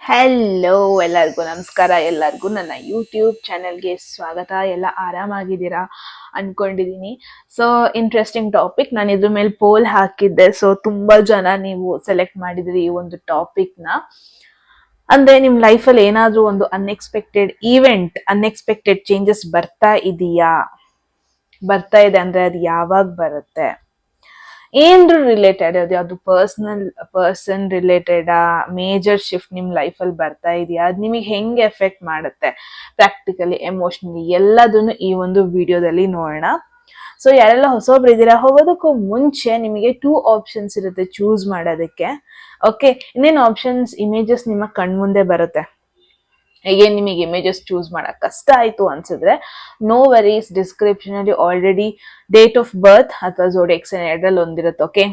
Hello, ಎಲ್ಲರಿಗೂ ನಮಸ್ಕಾರ. ಎಲ್ಲರಿಗೂ ನನ್ನ ಯೂಟ್ಯೂಬ್ ಚಾನೆಲ್ಗೆ ಸ್ವಾಗತ. ಎಲ್ಲ ಆರಾಮಾಗಿದ್ದೀರಾ ಅನ್ಕೊಂಡಿದೀನಿ. So interesting topic. ನಾನು ಇದ್ರ ಮೇಲೆ ಪೋಲ್ ಹಾಕಿದ್ದೆ. ಸೊ ತುಂಬಾ ಜನ ನೀವು ಸೆಲೆಕ್ಟ್ ಮಾಡಿದ್ರಿ ಈ ಒಂದು ಟಾಪಿಕ್ನ. ಅಂದ್ರೆ ನಿಮ್ ಲೈಫಲ್ಲಿ ಏನಾದ್ರೂ ಒಂದು ಅನ್ಎಕ್ಸ್ಪೆಕ್ಟೆಡ್ ಈವೆಂಟ್, ಅನ್ಎಕ್ಸ್ಪೆಕ್ಟೆಡ್ ಚೇಂಜಸ್ ಬರ್ತಾ ಇದೆ ಅಂದ್ರೆ ಅದು ಯಾವಾಗ ಬರುತ್ತೆ, ಏನ್ರು ರಿಲೇಟೆಡ್, ಅದು ಯಾವ್ದು ಪರ್ಸನ್ ರಿಲೇಟೆಡ್ ಮೇಜರ್ ಶಿಫ್ಟ್ ನಿಮ್ ಲೈಫಲ್ಲಿ ಬರ್ತಾ ಇದೆಯಾ, ಅದು ನಿಮಗೆ ಹೆಂಗೆ ಎಫೆಕ್ಟ್ ಮಾಡುತ್ತೆ ಪ್ರಾಕ್ಟಿಕಲಿ, ಎಮೋಷನಲಿ, ಎಲ್ಲದನ್ನು ಈ ಒಂದು ವಿಡಿಯೋದಲ್ಲಿ ನೋಡೋಣ. ಸೊ ಯಾರೆಲ್ಲ ಹೊಸೊಬ್ರು ಇದ್ದೀರಾ, ಹೋಗೋದಕ್ಕೂ ಮುಂಚೆ ನಿಮಗೆ 2 ಆಪ್ಷನ್ಸ್ ಇರುತ್ತೆ ಚೂಸ್ ಮಾಡೋದಕ್ಕೆ. ಓಕೆ, ಇನ್ನೇನು ಆಪ್ಷನ್ಸ್ ಇಮೇಜಸ್ ನಿಮ್ಮ ಕಣ್ಮುಂದೆ ಬರುತ್ತೆ. ಹೇಗೆ ನಿಮಗೆ ಇಮೇಜಸ್ ಚೂಸ್ ಮಾಡಕ್ ಕಷ್ಟ ಆಯ್ತು ಅನ್ಸಿದ್ರೆ ನೋ ವರೀಸ್, ಡಿಸ್ಕ್ರಿಪ್ಷನ್ ಅಲ್ಲಿ ಆಲ್ರೆಡಿ ಡೇಟ್ ಆಫ್ ಬರ್ತ್ ಅಥವಾ ಝೋಡಿಯಾಕ್ ಸೈನ್ ಎರಡರಲ್ಲಿ ಒಂದಿರುತ್ತೆ. ಓಕೆ,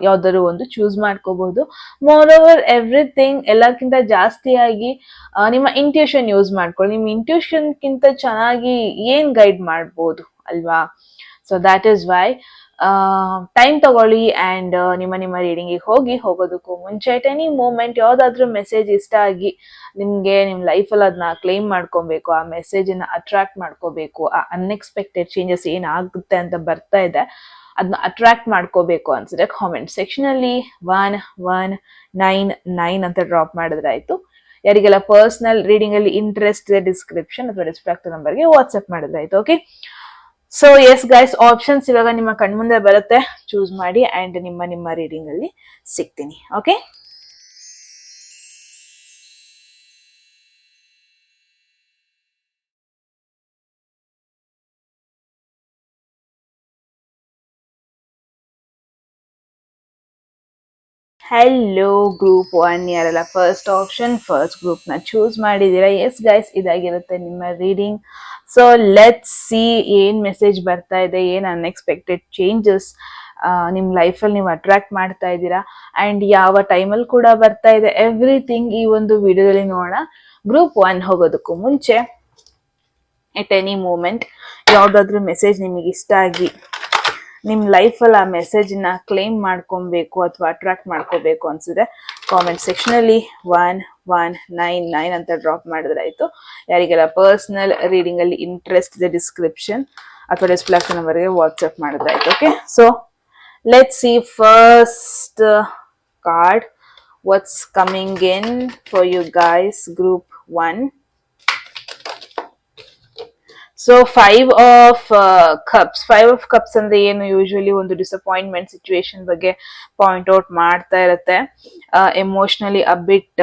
ಯಾವ್ದಾದ್ರು ಒಂದು ಚೂಸ್ ಮಾಡ್ಕೋಬಹುದು. ಮೋರ್ ಓವರ್ ಎವ್ರಿಥಿಂಗ್, ಎಲ್ಲಕ್ಕಿಂತ ಜಾಸ್ತಿಯಾಗಿ ನಿಮ್ಮ ಇಂಟ್ಯೂಷನ್ ಯೂಸ್ ಮಾಡ್ಕೊಳ್ಳಿ. ನಿಮ್ಮ ಇಂಟ್ಯೂಷನ್ಗಿಂತ ಚೆನ್ನಾಗಿ ಏನ್ ಗೈಡ್ ಮಾಡ್ಬೋದು ಅಲ್ವಾ? So that is why time ತಗೊಳ್ಳಿ ಅಂಡ್ ನಿಮ್ಮ ರೀಡಿಂಗಿಗೆ ಹೋಗೋದಕ್ಕೂ ಮುಂಚೆ ಅಟ್ ಎನಿ ಮೂಮೆಂಟ್ ಯಾವ್ದಾದ್ರು ಮೆಸೇಜ್ ಇಷ್ಟ ಆಗಿ ನಿಮ್ಗೆ ನಿಮ್ ಲೈಫಲ್ಲಿ ಅದನ್ನ ಕ್ಲೈಮ್ ಮಾಡ್ಕೊಬೇಕು, ಆ ಮೆಸೇಜನ್ನ ಅಟ್ರಾಕ್ಟ್ ಮಾಡ್ಕೋಬೇಕು, ಆ ಅನ್ಎಕ್ಸ್ಪೆಕ್ಟೆಡ್ ಚೇಂಜಸ್ ಏನಾಗುತ್ತೆ ಅಂತ ಬರ್ತಾ ಇದೆ ಅದನ್ನ ಅಟ್ರಾಕ್ಟ್ ಮಾಡ್ಕೋಬೇಕು ಅನ್ಸಿದ್ರೆ ಕಾಮೆಂಟ್ ಸೆಕ್ಷನ್ ಅಲ್ಲಿ 1199 ಅಂತ ಡ್ರಾಪ್ ಮಾಡಿದ್ರೆ ಆಯ್ತು. ಯಾರಿಗೆಲ್ಲ ಪರ್ಸನಲ್ ರೀಡಿಂಗ್ ಅಲ್ಲಿ ಇಂಟ್ರೆಸ್ಟ್ ಇದೆ, ಡಿಸ್ಕ್ರಿಪ್ಷನ್ ಅಥವಾ ರೆಸ್ಪೆಕ್ಟ್ ನಂಬರ್ಗೆ ವಾಟ್ಸ್ಆಪ್ ಮಾಡಿದ್ರೆ ಆಯ್ತು. Okay, so yes guys, options ಇವಾಗ ನಿಮ್ಮ ಕಣ್ಮುಂದೆ ಬರುತ್ತೆ, ಚೂಸ್ ಮಾಡಿ ಅಂಡ್ ನಿಮ್ಮ ರೀಡಿಂಗ್ ಅಲ್ಲಿ ಸಿಗ್ತೀನಿ. ಓಕೆ, ಹಲೋ ಗ್ರೂಪ್ 1 ಯಾರೆಲ್ಲ ಫಸ್ಟ್ ಗ್ರೂಪ್ ನ ಚೂಸ್ ಮಾಡಿದೀರಾ. ಎಸ್ ಗೈಸ್, ಇದಾಗಿರುತ್ತೆ ನಿಮ್ಮ ರೀಡಿಂಗ್. ಸೊ ಲೆಟ್ಸ್ ಸಿ ಏನ್ ಮೆಸೇಜ್ ಬರ್ತಾ ಇದೆ, ಏನ್ ಅನ್ಎಕ್ಸ್ಪೆಕ್ಟೆಡ್ ಚೇಂಜಸ್ ನಿಮ್ ಲೈಫಲ್ಲಿ ನೀವು ಅಟ್ರಾಕ್ಟ್ ಮಾಡ್ತಾ ಇದ್ದೀರಾ ಅಂಡ್ ಯಾವ ಟೈಮಲ್ಲಿ ಕೂಡ ಬರ್ತಾ ಇದೆ, ಎವ್ರಿಥಿಂಗ್ ಈ ಒಂದು ವಿಡಿಯೋದಲ್ಲಿ ನೋಡೋಣ. ಗ್ರೂಪ್ 1 ಹೋಗೋದಕ್ಕೂ ಮುಂಚೆ ಎಟ್ ಎನಿ ಮೂಮೆಂಟ್ ಯಾವ್ದಾದ್ರು ಮೆಸೇಜ್ ನಿಮಗೆ ಇಷ್ಟ ಆಗಿ ನಿಮ್ ಲೈಫಲ್ಲಿ ಆ ಮೆಸೇಜ್ನ ಕ್ಲೈಮ್ ಮಾಡ್ಕೊಬೇಕು ಅಥವಾ ಅಟ್ರಾಕ್ಟ್ ಮಾಡ್ಕೋಬೇಕು ಅನ್ಸಿದ್ರೆ ಕಾಮೆಂಟ್ ಸೆಕ್ಷನ್ ಅಲ್ಲಿ 1199 ಅಂತ ಡ್ರಾಪ್ ಮಾಡಿದ್ರೆ ಆಯ್ತು. ಯಾರಿಗೆಲ್ಲ ಪರ್ಸನಲ್ ರೀಡಿಂಗ್ ಅಲ್ಲಿ ಇಂಟ್ರೆಸ್ಟ್ ಇದೆ, ಡಿಸ್ಕ್ರಿಪ್ಷನ್ ಅಥವಾ ಡಿಸ್ಪ್ಲೇ ನಂಬರ್ಗೆ ವಾಟ್ಸ್ಆಪ್ ಮಾಡಿದ್ರೆ ಆಯ್ತು. Okay, so let's see first card, what's coming in for you guys, group 1. So 5 of cups ಅಂದ್ರೆ ಏನು, ಯೂಶುವಲಿ ಒಂದು ಡಿಸಪಾಯಿಂಟ್ಮೆಂಟ್ ಸಿಚುವೇಶನ್ ಬಗ್ಗೆ ಪಾಯಿಂಟ್ ಔಟ್ ಮಾಡ್ತಾ ಇರುತ್ತೆ. Emotionally a bit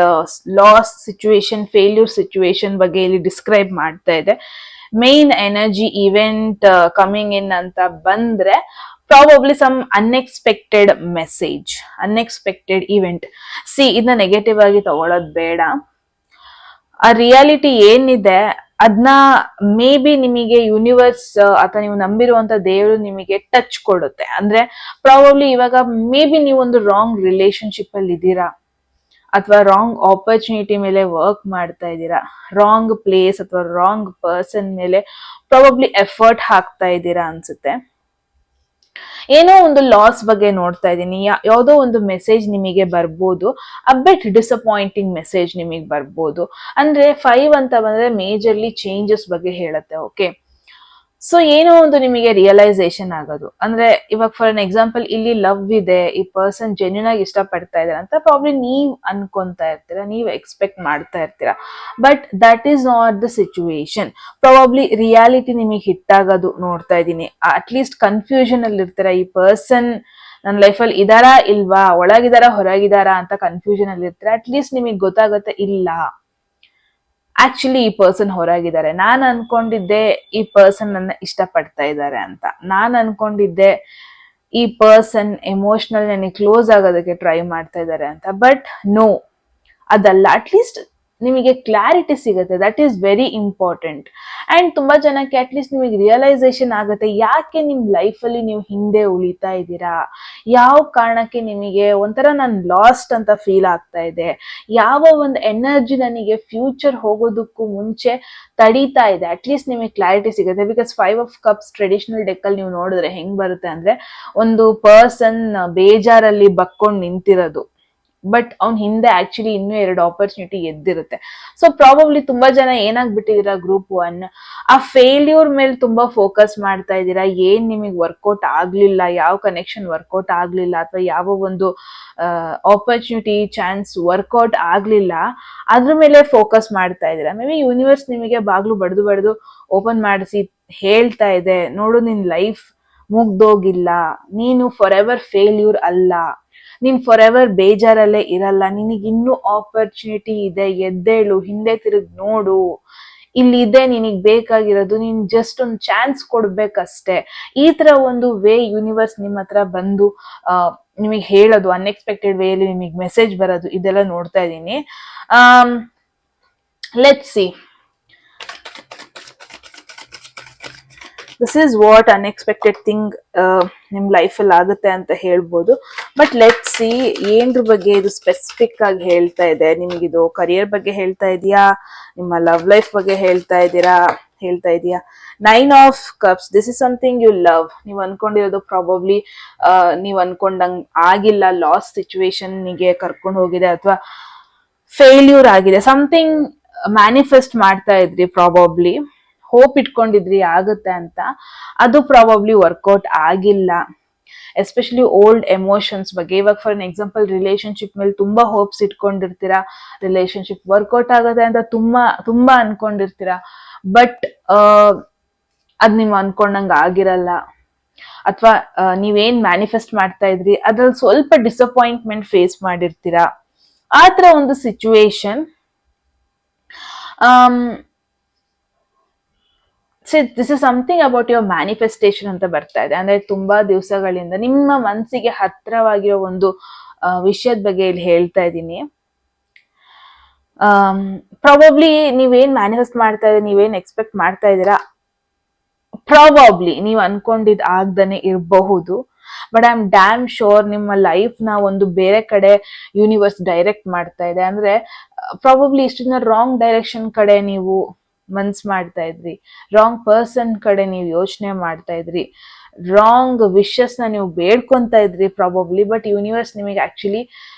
loss situation, failure situation ಬಗ್ಗೆ ಇಲ್ಲಿ ಡಿಸ್ಕ್ರೈಬ್ ಮಾಡ್ತಾ ಇದೆ. Main energy event coming in ಅಂತ ಬಂದ್ರೆ probably some unexpected message, unexpected event. ಇದನ್ನ ನೆಗೆಟಿವ್ ಆಗಿ ತಗೊಳ್ಳೋದು ಬೇಡ. ಆ ರಿಯಾಲಿಟಿ ಏನಿದೆ ಅದನ್ನ ಮೇ ಬಿ ನಿಮಗೆ ಯೂನಿವರ್ಸ್ ಅಥವಾ ನೀವು ನಂಬಿರುವಂತ ದೇವರು ನಿಮಗೆ ಟಚ್ ಕೊಡುತ್ತೆ. ಅಂದ್ರೆ ಪ್ರಾಬಬ್ಲಿ ಇವಾಗ ಮೇ ಬಿ ನೀವು ಒಂದು ರಾಂಗ್ ರಿಲೇಶನ್ಶಿಪ್ ಅಲ್ಲಿ ಇದ್ದೀರಾ ಅಥವಾ ರಾಂಗ್ ಆಪರ್ಚುನಿಟಿ ಮೇಲೆ ವರ್ಕ್ ಮಾಡ್ತಾ ಇದ್ದೀರಾ, ರಾಂಗ್ ಪ್ಲೇಸ್ ಅಥವಾ ರಾಂಗ್ ಪರ್ಸನ್ ಮೇಲೆ ಪ್ರಾಬಬ್ಲಿ ಎಫರ್ಟ್ ಹಾಕ್ತಾ ಇದ್ದೀರಾ ಅನ್ಸುತ್ತೆ. ಏನೋ ಒಂದು ಲಾಸ್ ಬಗ್ಗೆ ನೋಡ್ತಾ ಇದ್ದೀನಿ, ಯಾವುದೋ ಒಂದು ಮೆಸೇಜ್ ನಿಮಗೆ ಬರ್ಬೋದು, ಅಬಿಟ್ ಡಿಸಪಾಯಿಂಟಿಂಗ್ ಮೆಸೇಜ್ ನಿಮಗೆ ಬರ್ಬೋದು. ಅಂದ್ರೆ 5 ಅಂತ ಬಂದ್ರೆ ಮೇಜರ್ಲಿ ಚೇಂಜಸ್ ಬಗ್ಗೆ ಹೇಳುತ್ತೆ. ಓಕೆ, ಸೊ ಏನೋ ಒಂದು ನಿಮಗೆ ರಿಯಲೈಸೇಷನ್ ಆಗೋದು. ಅಂದ್ರೆ ಇವಾಗ ಫಾರ್ ಅನ್ ಎಕ್ಸಾಂಪಲ್ ಇಲ್ಲಿ ಲವ್ ಇದೆ, ಈ ಪರ್ಸನ್ ಜೆನ್ಯೂನ್ ಆಗಿ ಇಷ್ಟಪಡ್ತಾ ಇದಾರೆ ಅಂತ ಪ್ರಾಬ್ಲಿ ನೀವ್ ಅನ್ಕೊಂತಾ ಇರ್ತೀರಾ, ನೀವ್ ಎಕ್ಸ್ಪೆಕ್ಟ್ ಮಾಡ್ತಾ ಇರ್ತೀರಾ. But that is not the situation. Probably reality ನಿಮಗೆ ಹಿಟ್ ಆಗೋದು ನೋಡ್ತಾ ಇದ್ದೀನಿ. ಅಟ್ಲೀಸ್ಟ್ ಕನ್ಫ್ಯೂಷನ್ ಅಲ್ಲಿ ಇರ್ತೀರಾ, ಈ ಪರ್ಸನ್ ನನ್ನ ಲೈಫಲ್ಲಿ ಇದಾರಾ ಇಲ್ವಾ, ಒಳಗಿದಾರಾ ಹೊರಗಿದಾರಾ ಅಂತ ಕನ್ಫ್ಯೂಷನ್ ಅಲ್ಲಿ ಇರ್ತೀರಾ. ಅಟ್ಲೀಸ್ಟ್ ನಿಮಗೆ ಗೊತ್ತಾಗುತ್ತೆ, ಇಲ್ಲ ಆಕ್ಚುಲಿ ಈ ಪರ್ಸನ್ ಹೊರಗಿದ್ದಾರೆ. ನಾನು ಅನ್ಕೊಂಡಿದ್ದೆ ಈ ಪರ್ಸನ್ ನನ್ನ ಇಷ್ಟಪಡ್ತಾ ಇದ್ದಾರೆ ಅಂತ, ನಾನು ಅನ್ಕೊಂಡಿದ್ದೆ ಈ ಪರ್ಸನ್ ಎಮೋಷನಲ್ ನನಗೆ ಕ್ಲೋಸ್ ಆಗೋದಕ್ಕೆ ಟ್ರೈ ಮಾಡ್ತಾ ಇದ್ದಾರೆ ಅಂತ. ಬಟ್ ನೋ, ಅದಲ್ಲ. ಅಟ್ಲೀಸ್ಟ್ ನಿಮಗೆ ಕ್ಲಾರಿಟಿ ಸಿಗುತ್ತೆ, that is very important. And ತುಂಬಾ ಜನಕ್ಕೆ ಅಟ್ಲೀಸ್ಟ್ ನಿಮಗೆ ರಿಯಲೈಸೇಷನ್ ಆಗುತ್ತೆ, ಯಾಕೆ ನಿಮ್ ಲೈಫಲ್ಲಿ ನೀವು ಹಿಂದೆ ಉಳಿತಾ ಇದ್ದೀರಾ, ಯಾವ ಕಾರಣಕ್ಕೆ ನಿಮಗೆ ಒಂಥರ ನಾನು ಲಾಸ್ಟ್ ಅಂತ ಫೀಲ್ ಆಗ್ತಾ ಇದೆ, ಯಾವ ಒಂದು ಎನರ್ಜಿ ನನಗೆ ಫ್ಯೂಚರ್ ಹೋಗೋದಕ್ಕೂ ಮುಂಚೆ ತಡೀತಾ ಇದೆ. ಅಟ್ಲೀಸ್ಟ್ ನಿಮಗೆ ಕ್ಲಾರಿಟಿ ಸಿಗುತ್ತೆ. Because 5 of cups traditional deck ಅಲ್ಲಿ ನೀವು ನೋಡಿದ್ರೆ ಹೆಂಗ್ ಬರುತ್ತೆ ಅಂದ್ರೆ, ಒಂದು ಪರ್ಸನ್ ಬೇಜಾರಲ್ಲಿ ಬಕ್ಕೊಂಡು ನಿಂತಿರೋದು, ಬಟ್ ಅವ್ನ ಹಿಂದೆ ಆಕ್ಚುಲಿ ಇನ್ನೂ 2 ಆಪರ್ಚುನಿಟಿ ಎದ್ದಿರುತ್ತೆ. ಸೊ ಪ್ರಾಬಬ್ಲಿ ತುಂಬಾ ಜನ ಏನಾಗ್ಬಿಟ್ಟಿದೀರಾ ಗ್ರೂಪ್ 1 ಆ ಫೇಲ್ಯೂರ್ ಮೇಲೆ ತುಂಬಾ ಫೋಕಸ್ ಮಾಡ್ತಾ ಇದ್ದೀರಾ. ಏನ್ ನಿಮಗೆ ವರ್ಕೌಟ್ ಆಗ್ಲಿಲ್ಲ, ಯಾವ ಕನೆಕ್ಷನ್ ವರ್ಕೌಟ್ ಆಗ್ಲಿಲ್ಲ, ಅಥವಾ ಯಾವ ಒಂದು ಆಪರ್ಚುನಿಟಿ ಚಾನ್ಸ್ ವರ್ಕೌಟ್ ಆಗ್ಲಿಲ್ಲ, ಅದ್ರ ಮೇಲೆ ಫೋಕಸ್ ಮಾಡ್ತಾ ಇದ್ದೀರಾ. ಮೇ ಬಿ ಯೂನಿವರ್ಸ್ ನಿಮಗೆ ಬಾಗ್ಲು ಬಡ್ದು ಓಪನ್ ಮಾಡಿಸಿ ಹೇಳ್ತಾ ಇದೆ, ನೋಡು ನಿನ್ ಲೈಫ್ ಮುಗ್ದೋಗಿಲ್ಲ, ನೀನು ಫಾರ್ ಎವರ್ ಫೇಲ್ಯೂರ್ ಅಲ್ಲ, ನೀನ್ ಫಾರ್ ಎವರ್ ಬೇಜಾರಲ್ಲೇ ಇರಲ್ಲ, ನಿನಗಿನ್ನೂ ಆಪರ್ಚುನಿಟಿ ಇದೆ, ಎದ್ದೇಳು, ಹಿಂದೆ ತಿರುಗಿ ನೋಡು, ಇಲ್ಲಿ ಇದೆ ನಿನಗ್ ಬೇಕಾಗಿರೋದು, ನೀನ್ ಜಸ್ಟ್ ಒಂದು ಚಾನ್ಸ್ ಕೊಡ್ಬೇಕಷ್ಟೇ. ಈ ತರ ಒಂದು ವೇ ಯೂನಿವರ್ಸ್ ನಿಮ್ಮ ಹತ್ರ ಬಂದು ನಿಮಗೆ ಹೇಳೋದು, ಅನ್ಎಕ್ಸ್ಪೆಕ್ಟೆಡ್ ವೇಯಲ್ಲಿ ನಿಮಗೆ ಮೆಸೇಜ್ ಬರೋದು, ಇದೆಲ್ಲ ನೋಡ್ತಾ ಇದ್ದೀನಿ. Let's see, this is what unexpected thing ನಿಮ್ ಲೈಫಲ್ಲಿ ಆಗುತ್ತೆ ಅಂತ ಹೇಳ್ಬೋದು. ಬಟ್ ಲೆಟ್ಸ್ ಸಿ ಏನ್ರ ಬಗ್ಗೆ ಇದು ಸ್ಪೆಸಿಫಿಕ್ ಆಗಿ ಹೇಳ್ತಾ ಇದೆ. ನಿಮಗಿದು ಕರಿಯರ್ ಬಗ್ಗೆ ಹೇಳ್ತಾ ಇದೆಯಾ, ನಿಮ್ಮ ಲವ್ ಲೈಫ್ ಬಗ್ಗೆ ಹೇಳ್ತಾ ಇದೆಯಾ. 9 of cups, this is something you love. ನೀವು ಅನ್ಕೊಂಡಿರೋದು ಪ್ರಾಬಬ್ಲಿ ನೀವು ಅನ್ಕೊಂಡಂಗ್ ಆಗಿಲ್ಲ, ಲಾಸ್ ಸಿಚುವೇಶನ್ಗೆ ಕರ್ಕೊಂಡು ಹೋಗಿದೆ, ಅಥವಾ ಫೇಲ್ಯೂರ್ ಆಗಿದೆ. ಸಮಥಿಂಗ್ ಮ್ಯಾನಿಫೆಸ್ಟ್ ಮಾಡ್ತಾ ಇದ್ರಿ, ಪ್ರಾಬಬ್ಲಿ ಹೋಪ್ ಇಟ್ಕೊಂಡಿದ್ರಿ ಆಗುತ್ತೆ ಅಂತ, ಅದು ಪ್ರಾಬಬ್ಲಿ ವರ್ಕೌಟ್ ಆಗಿಲ್ಲ. ಎಸ್ಪೆಷಲಿ ಓಲ್ಡ್ ಎಮೋಷನ್ಸ್ ಬಗ್ಗೆ. ಇವಾಗ ಫಾರ್ ಎಕ್ಸಾಂಪಲ್ ರಿಲೇಶನ್ಶಿಪ್ ಮೇಲೆ ತುಂಬಾ ಹೋಪ್ಸ್ ಇಟ್ಕೊಂಡಿರ್ತೀರಾ, ರಿಲೇಶನ್ಶಿಪ್ ವರ್ಕೌಟ್ ಆಗುತ್ತೆ ಅಂತ ತುಂಬಾ ಅನ್ಕೊಂಡಿರ್ತೀರಾ, ಬಟ್ ಅದ್ ನೀವು ಅನ್ಕೊಂಡಂಗ ಆಗಿರಲ್ಲ, ಅಥವಾ ನೀವೇನ್ ಮ್ಯಾನಿಫೆಸ್ಟ್ ಮಾಡ್ತಾ ಇದ್ರಿ ಅದ್ರಲ್ಲಿ ಸ್ವಲ್ಪ ಡಿಸಪಾಯಿಂಟ್ಮೆಂಟ್ ಫೇಸ್ ಮಾಡಿರ್ತೀರಾ. ಆ ತರ ಒಂದು situation. This is something about your manifestation ಅಂತ ಬರ್ತಾ ಇದೆ. ಅಂದ್ರೆ ತುಂಬಾ ದಿವಸಗಳಿಂದ ನಿಮ್ಮ ಮನಸ್ಸಿಗೆ ಹತ್ತಿರವಾಗಿರೋ ಒಂದು ವಿಷಯದ ಬಗ್ಗೆ ಇಲ್ಲಿ ಹೇಳ್ತಾ ಇದ್ದೀನಿ. ಪ್ರಾಬಬ್ಲಿ ನೀವೇನ್ ಮ್ಯಾನಿಫೆಸ್ಟ್ ಮಾಡ್ತಾ ಇದ್ದೀರಾ, ನೀವೇನ್ ಎಕ್ಸ್ಪೆಕ್ಟ್ ಮಾಡ್ತಾ ಇದ್ದೀರಾ, ಪ್ರಾಬಬ್ಲಿ ನೀವು ಅನ್ಕೊಂಡಿದ್ ಆಗ್ದಾನೆ ಇರಬಹುದು. But I am dam sure ನಿಮ್ಮ ಲೈಫ್ ನ ಒಂದು ಬೇರೆ ಕಡೆ ಯೂನಿವರ್ಸ್ ಡೈರೆಕ್ಟ್ ಮಾಡ್ತಾ ಇದೆ. ಅಂದ್ರೆ ಪ್ರಾಬಬ್ಲಿ ಇಷ್ಟನ್ನ ರಾಂಗ್ ಡೈರೆಕ್ಷನ್ ಕಡೆ ನೀವು ಮನ್ಸ್ ಮಾಡ್ತಾ ಇದ್ರಿ, ರಾಂಗ್ ಪರ್ಸನ್ ಕಡೆ ನೀವು ಯೋಚನೆ ಮಾಡ್ತಾ ಇದ್ರಿ, ರಾಂಗ್ ವಿಶಸ್ ನ ನೀವು ಬೇಡ್ಕೊಂತ ಇದ್ರಿ ಪ್ರಾಬಬ್ಲಿ. ಬಟ್ ಯೂನಿವರ್ಸ್ ನಿಮಗೆ ಆಕ್ಚುಲಿ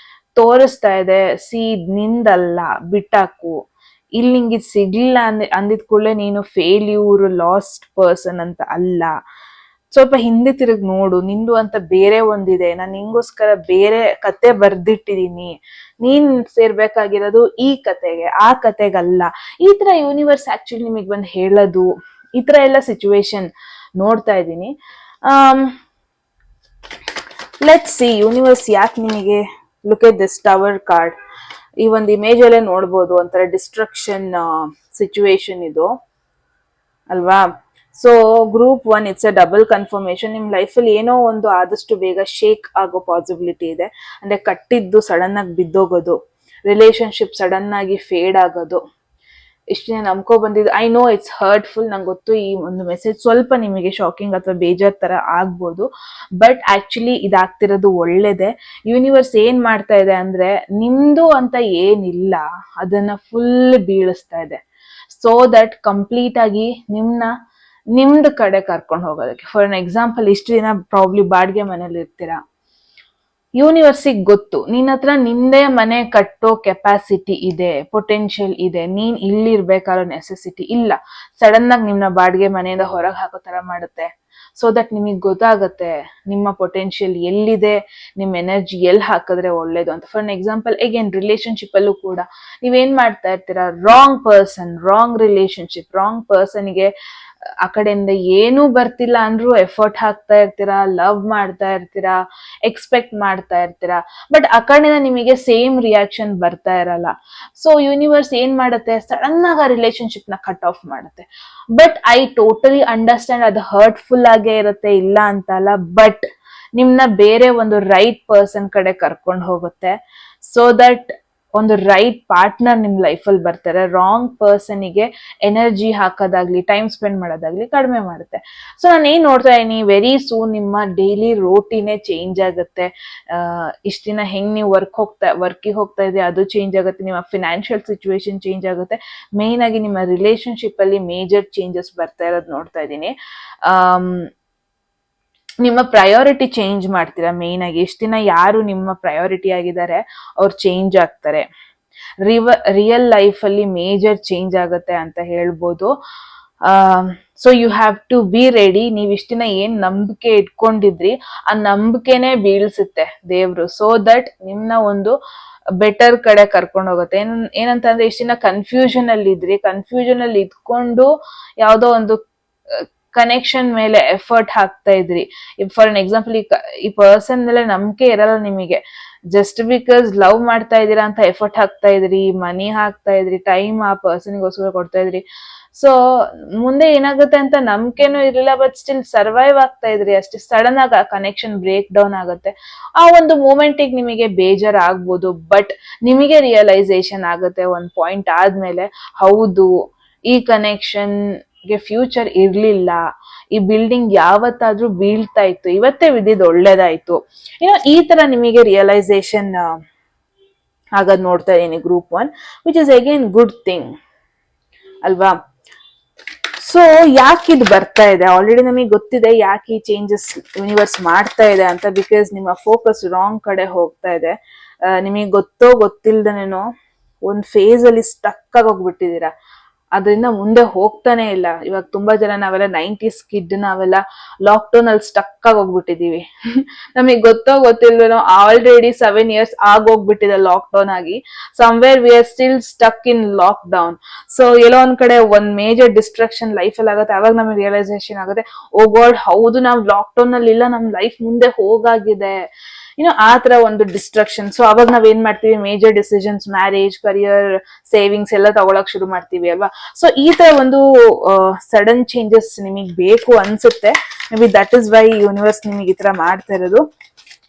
ತೋರಿಸ್ತಾ ಇದೆ, ಸಿ ನಿಂದಲ್ಲ, ಬಿಟ್ಟಾಕು, ಇಲ್ಲಿ ನಿಂಗೆ ಸಿಗ್ಲಿಲ್ಲ ಅಂದಿದ್ ಕೂಡಲೇ ನೀನು ಫೇಲ್ಯೂರ್, ಲಾಸ್ಟ್ ಪರ್ಸನ್ ಅಂತ ಅಲ್ಲ. ಸ್ವಲ್ಪ ಹಿಂದೆ ತಿರುಗಿ ನೋಡು, ನಿಂದು ಅಂತ ಬೇರೆ ಒಂದಿದೆ, ನಾನು ನಿಂಗೋಸ್ಕರ ಬೇರೆ ಕತೆ ಬರ್ದಿಟ್ಟಿದೀನಿ, ನೀನ್ ಸೇರ್ಬೇಕಾಗಿರೋದು ಈ ಕತೆಗೆ, ಆ ಕತೆಗಲ್ಲ. ಈ ತರ ಯೂನಿವರ್ಸ್ ಆಕ್ಚುಲಿ ನಿಮಗೆ ಬಂದು ಹೇಳೋದು, ಈ ತರ ಎಲ್ಲ ಸಿಚುವೇಶನ್ ನೋಡ್ತಾ ಇದ್ದೀನಿ. ಲೆಟ್ಸ್ ಸಿ ಯೂನಿವರ್ಸ್ ಯಾಕೆ ನಿಮಗೆ, look at this tower card. ಈ ಒಂದು ಇಮೇಜ್ ಅಲ್ಲೇ ನೋಡ್ಬೋದು, ಒಂಥರ ಡಿಸ್ಟ್ರಕ್ಷನ್ ಸಿಚುವೇಶನ್ ಇದು ಅಲ್ವಾ. So group 1 it's a double confirmation. ನಿಮ್ ಲೈಫಲ್ಲಿ ಏನೋ ಒಂದು ಆದಷ್ಟು ಬೇಗ ಶೇಕ್ ಆಗೋ ಪಾಸಿಬಿಲಿಟಿ ಇದೆ. ಅಂದ್ರೆ ಕಟ್ಟಿದ್ದು ಸಡನ್ ಆಗಿ ಬಿದ್ದೋಗೋದು, ರಿಲೇಶನ್ಶಿಪ್ ಸಡನ್ ಆಗಿ ಫೇಡ್ ಆಗೋದು, ಇಷ್ಟು ನಂಬ್ಕೊ ಬಂದಿದ್ದು. ಐ ನೋ ಇಟ್ಸ್ ಹರ್ಟ್ಫುಲ್, ನಂಗೆ ಗೊತ್ತು ಈ ಒಂದು ಮೆಸೇಜ್ ಸ್ವಲ್ಪ ನಿಮಗೆ ಶಾಕಿಂಗ್ ಅಥವಾ ಬೇಜಾರ್ ತರ ಆಗ್ಬೋದು, ಬಟ್ ಆಕ್ಚುಲಿ ಇದಾಗ್ತಿರೋದು ಒಳ್ಳೇದೆ. ಯೂನಿವರ್ಸ್ ಏನ್ ಮಾಡ್ತಾ ಇದೆ ಅಂದ್ರೆ, ನಿಮ್ದು ಅಂತ ಏನಿಲ್ಲ ಅದನ್ನ ಫುಲ್ ಬೀಳಿಸ್ತಾ ಇದೆ, ಸೋ ದಟ್ ಕಂಪ್ಲೀಟ್ ಆಗಿ ನಿಮ್ದು ಕಡೆ ಕರ್ಕೊಂಡು ಹೋಗೋದಕ್ಕೆ. ಫಾರ್ ಅನ್ ಎಕ್ಸಾಂಪಲ್, ಇಷ್ಟು ದಿನ ಪ್ರಾಬ್ಲಿ ಬಾಡಿಗೆ ಮನೇಲಿ ಇರ್ತೀರಾ, ಯೂನಿವರ್ಸಿಗೆ ಗೊತ್ತು ನಿನ್ನ ಹತ್ರ ನಿಂದೇ ಮನೆ ಕಟ್ಟೋ ಕೆಪಾಸಿಟಿ ಇದೆ, ಪೊಟೆನ್ಶಿಯಲ್ ಇದೆ, ನೀನ್ ಇಲ್ಲಿ ಇರ್ಬೇಕಾರೋ ನೆಸೆಸಿಟಿ ಇಲ್ಲ. ಸಡನ್ ಆಗಿ ನಿಮ್ನ ಬಾಡಿಗೆ ಮನೆಯಿಂದ ಹೊರಗೆ ಹಾಕೋ ತರ ಮಾಡುತ್ತೆ, ಸೊ ದಟ್ ನಿಮಗ್ ಗೊತ್ತಾಗತ್ತೆ ನಿಮ್ಮ ಪೊಟೆನ್ಶಿಯಲ್ ಎಲ್ಲಿದೆ, ನಿಮ್ ಎನರ್ಜಿ ಎಲ್ಲಿ ಹಾಕಿದ್ರೆ ಒಳ್ಳೇದು ಅಂತ. ಫಾರ್ ಎಕ್ಸಾಂಪಲ್ ಅಗೇನ್ ರಿಲೇಶನ್ಶಿಪ್ ಅಲ್ಲೂ ಕೂಡ ನೀವೇನ್ ಮಾಡ್ತಾ ಇರ್ತೀರಾ, wrong person, wrong relationship, wrong ಪರ್ಸನ್ಗೆ ಆ ಕಡೆಯಿಂದ ಏನೂ ಬರ್ತಿಲ್ಲ ಅಂದ್ರೂ ಎಫರ್ಟ್ ಹಾಕ್ತಾ ಇರ್ತೀರಾ, ಲವ್ ಮಾಡ್ತಾ ಇರ್ತೀರಾ, ಎಕ್ಸ್ಪೆಕ್ಟ್ ಮಾಡ್ತಾ ಇರ್ತೀರಾ, ಬಟ್ ಆ ಕಡೆಯಿಂದ ನಿಮಗೆ ಸೇಮ್ ರಿಯಾಕ್ಷನ್ ಬರ್ತಾ ಇರಲ್ಲ. ಸೊ ಯೂನಿವರ್ಸ್ ಏನ್ ಮಾಡುತ್ತೆ, ಸಡನ್ ಆಗಿ ಆ ರಿಲೇಶನ್ಶಿಪ್ ನ ಕಟ್ ಆಫ್ ಮಾಡುತ್ತೆ. ಬಟ್ ಐ ಟೋಟಲಿ ಅಂಡರ್ಸ್ಟ್ಯಾಂಡ್, ಅದು ಹರ್ಟ್ಫುಲ್ ಆಗೇ ಇರುತ್ತೆ, ಇಲ್ಲ ಅಂತಲ್ಲ, ಬಟ್ ನಿಮ್ನ ಬೇರೆ ಒಂದು ರೈಟ್ ಪರ್ಸನ್ ಕಡೆ ಕರ್ಕೊಂಡು ಹೋಗುತ್ತೆ, ಸೊ ದಟ್ ಒಂದು ರೈಟ್ ಪಾರ್ಟ್ನರ್ ನಿಮ್ ಲೈಫಲ್ಲಿ ಬರ್ತಾರೆ. ರಾಂಗ್ ಪರ್ಸನ್ಗೆ ಎನರ್ಜಿ ಹಾಕೋದಾಗ್ಲಿ, ಟೈಮ್ ಸ್ಪೆಂಡ್ ಮಾಡೋದಾಗ್ಲಿ ಕಡಿಮೆ ಮಾಡುತ್ತೆ. ಸೊ ನಾನು ಏನ್ ನೋಡ್ತಾ ಇದೀನಿ, ವೆರಿ ಸೂನ್ ನಿಮ್ಮ ಡೈಲಿ ರೋಟೀನೇ ಚೇಂಜ್ ಆಗುತ್ತೆ. ಇಷ್ಟ ದಿನ ಹೆಂಗ್ ನೀವು ವರ್ಕಿಗೆ ಹೋಗ್ತಾ ಇದ್ರೆ ಅದು ಚೇಂಜ್ ಆಗುತ್ತೆ, ನಿಮ್ಮ ಫಿನಾನ್ಷಿಯಲ್ ಸಿಚುವೇಶನ್ ಚೇಂಜ್ ಆಗುತ್ತೆ, ಮೇನ್ ಆಗಿ ನಿಮ್ಮ ರಿಲೇಶನ್ಶಿಪ್ ಅಲ್ಲಿ ಮೇಜರ್ ಚೇಂಜಸ್ ಬರ್ತಾ ಇರೋದು ನೋಡ್ತಾ ಇದ್ದೀನಿ. ನಿಮ್ಮ ಪ್ರಯಾರಿಟಿ ಚೇಂಜ್ ಮಾಡ್ತೀರಾ. ಮೇನ್ ಆಗಿ ಇಷ್ಟ ದಿನ ಯಾರು ನಿಮ್ಮ ಪ್ರಯಾರಿಟಿ ಆಗಿದ್ದಾರೆ ಅವ್ರು ಚೇಂಜ್ ಆಗ್ತಾರೆ. ರಿಯಲ್ ಲೈಫ್ ಅಲ್ಲಿ ಮೇಜರ್ ಚೇಂಜ್ ಆಗುತ್ತೆ ಅಂತ ಹೇಳ್ಬೋದು. So you have to be ready. ನೀವ್ ಇಷ್ಟ ದಿನ ಏನ್ ನಂಬಿಕೆ ಇಟ್ಕೊಂಡಿದ್ರಿ ಆ ನಂಬಿಕೆನೆ ಬೀಳ್ಸುತ್ತೆ ದೇವ್ರು. ಸೊ ದಟ್ ನಿಮ್ನ ಒಂದು ಬೆಟರ್ ಕಡೆ ಕರ್ಕೊಂಡು ಹೋಗುತ್ತೆ. ಏನಂತ ಅಂದ್ರೆ ಇಷ್ಟ ದಿನ ಕನ್ಫ್ಯೂಷನ್ ಅಲ್ಲಿ ಇದ್ರಿ, ಕನ್ಫ್ಯೂಷನ್ ಅಲ್ಲಿ ಇದ್ಕೊಂಡು ಯಾವ್ದೋ ಒಂದು ಕನೆಕ್ಷನ್ ಮೇಲೆ ಎಫರ್ಟ್ ಹಾಕ್ತಾ ಇದ್ರಿ. ಫಾರ್ ಅನ್ ಎಕ್ಸಾಂಪಲ್, ಈ ಪರ್ಸನ್ ಮೇಲೆ ನಂಬಿಕೆ ಇರಲ್ಲ ನಿಮಗೆ. ಜಸ್ಟ್ ಬಿಕಾಸ್ ಲವ್ ಮಾಡ್ತಾ ಇದೀರಾ ಅಂತ ಎಫರ್ಟ್ ಹಾಕ್ತಾ ಇದ್ರಿ, ಮನಿ ಹಾಕ್ತಾ ಇದ್ರಿ, ಟೈಮ್ ಆ ಪರ್ಸನ್ಗೋಸ್ಕರ ಕೊಡ್ತಾ ಇದ್ರಿ. ಸೊ ಮುಂದೆ ಏನಾಗುತ್ತೆ ಅಂತ ನಂಬಿಕೆನೂ ಇರಲಿಲ್ಲ, ಬಟ್ ಸ್ಟಿಲ್ ಸರ್ವೈವ್ ಆಗ್ತಾ ಇದ್ರಿ ಅಷ್ಟೇ. ಸಡನ್ ಆಗಿ ಆ ಕನೆಕ್ಷನ್ ಬ್ರೇಕ್ ಡೌನ್ ಆಗುತ್ತೆ. ಆ ಒಂದು ಮೂಮೆಂಟಿಗೆ ನಿಮಗೆ ಬೇಜಾರ್ ಆಗ್ಬೋದು, ಬಟ್ ನಿಮಗೆ ರಿಯಲೈಸೇಷನ್ ಆಗುತ್ತೆ ಒಂದ್ ಪಾಯಿಂಟ್ ಆದ್ಮೇಲೆ, ಹೌದು ಈ ಕನೆಕ್ಷನ್ ಗೆ ಫ್ಯೂಚರ್ ಇರ್ಲಿಲ್ಲ, ಈ ಬಿಲ್ಡಿಂಗ್ ಯಾವತ್ತಾದ್ರೂ ಬೀಳ್ತಾ ಇತ್ತು, ಇವತ್ತೇ ಬಿದ್ದಿದ್ದು ಒಳ್ಳೇದಾಯ್ತು. ಈ ತರ ನಿಮಗೆ ರಿಯಲೈಸೇಷನ್ ಆಗೋದ್ ನೋಡ್ತಾ ಇದೀನಿ group 1, which is again good thing ಅಲ್ವಾ. ಸೊ ಯಾಕೆ ಇದು ಬರ್ತಾ ಇದೆ, ಆಲ್ರೆಡಿ ನಮಗೆ ಗೊತ್ತಿದೆ ಯಾಕೆ ಈ ಚೇಂಜಸ್ ಯೂನಿವರ್ಸ್ ಮಾಡ್ತಾ ಇದೆ ಅಂತ. ಬಿಕಾಸ್ ನಿಮ್ಮ ಫೋಕಸ್ ರಾಂಗ್ ಕಡೆ ಹೋಗ್ತಾ ಇದೆ. ನಿಮಗೆ ಗೊತ್ತೋ ಗೊತ್ತಿಲ್ದನೇನೋ ಒಂದ್ ಫೇಸ್ ಅಲ್ಲಿ ಸ್ಟಕ್ ಆಗಿ ಹೋಗ್ಬಿಟ್ಟಿದೀರಾ, ಅದರಿಂದ ಮುಂದೆ ಹೋಗ್ತಾನೆ ಇಲ್ಲ. ಇವಾಗ ತುಂಬಾ ಜನ ನಾವೆಲ್ಲ 90s ಕಿಡ್, ನಾವೆಲ್ಲ ಲಾಕ್ ಡೌನ್ ಅಲ್ಲಿ ಸ್ಟಕ್ ಆಗಿ ಹೋಗ್ಬಿಟ್ಟಿದೀವಿ. ನಮಗೆ ಗೊತ್ತೋ ಗೊತ್ತಿಲ್ವೇನೋ ಆಲ್ರೆಡಿ 7 years ಆಗೋಗ್ಬಿಟ್ಟಿದೆ ಲಾಕ್ ಡೌನ್ ಆಗಿ. Somewhere we are still stuck in lockdown. So ಎಲ್ಲೋ ಒಂದ್ ಕಡೆ ಒಂದ್ ಮೇಜರ್ ಡಿಸ್ಟ್ರಾಕ್ಷನ್ ಲೈಫ್ ಅಲ್ಲಿ ಆಗುತ್ತೆ. ಅವಾಗ ನಮಗೆ ರಿಯಲೈಸೇಷನ್ ಆಗುತ್ತೆ, ಓ ಗಾಡ್ ಹೌದು ನಾವ್ ಲಾಕ್ ಡೌನ್ ಅಲ್ಲಿ ಇಲ್ಲ, ನಮ್ ಲೈಫ್ ಮುಂದೆ ಹೋಗಾಗಿದೆ, ಆ ತರ ಒಂದು ಡಿಸ್ಟ್ರಕ್ಷನ್. ಸೊ ಅವಾಗ ನಾವ್ ಏನ್ ಮಾಡ್ತೀವಿ, major decisions, marriage, career, savings ಎಲ್ಲ ತಗೊಳಕ್ ಶುರು ಮಾಡ್ತೀವಿ ಅಲ್ವಾ. ಸೊ ಈ ತರ ಒಂದು ಸಡನ್ ಚೇಂಜಸ್ ನಿಮಗ್ ಬೇಕು ಅನ್ಸುತ್ತೆ. May be that is why universe ನಿಮಗೆ ಈ ತರ ಮಾಡ್ತಾ ಇರೋದು.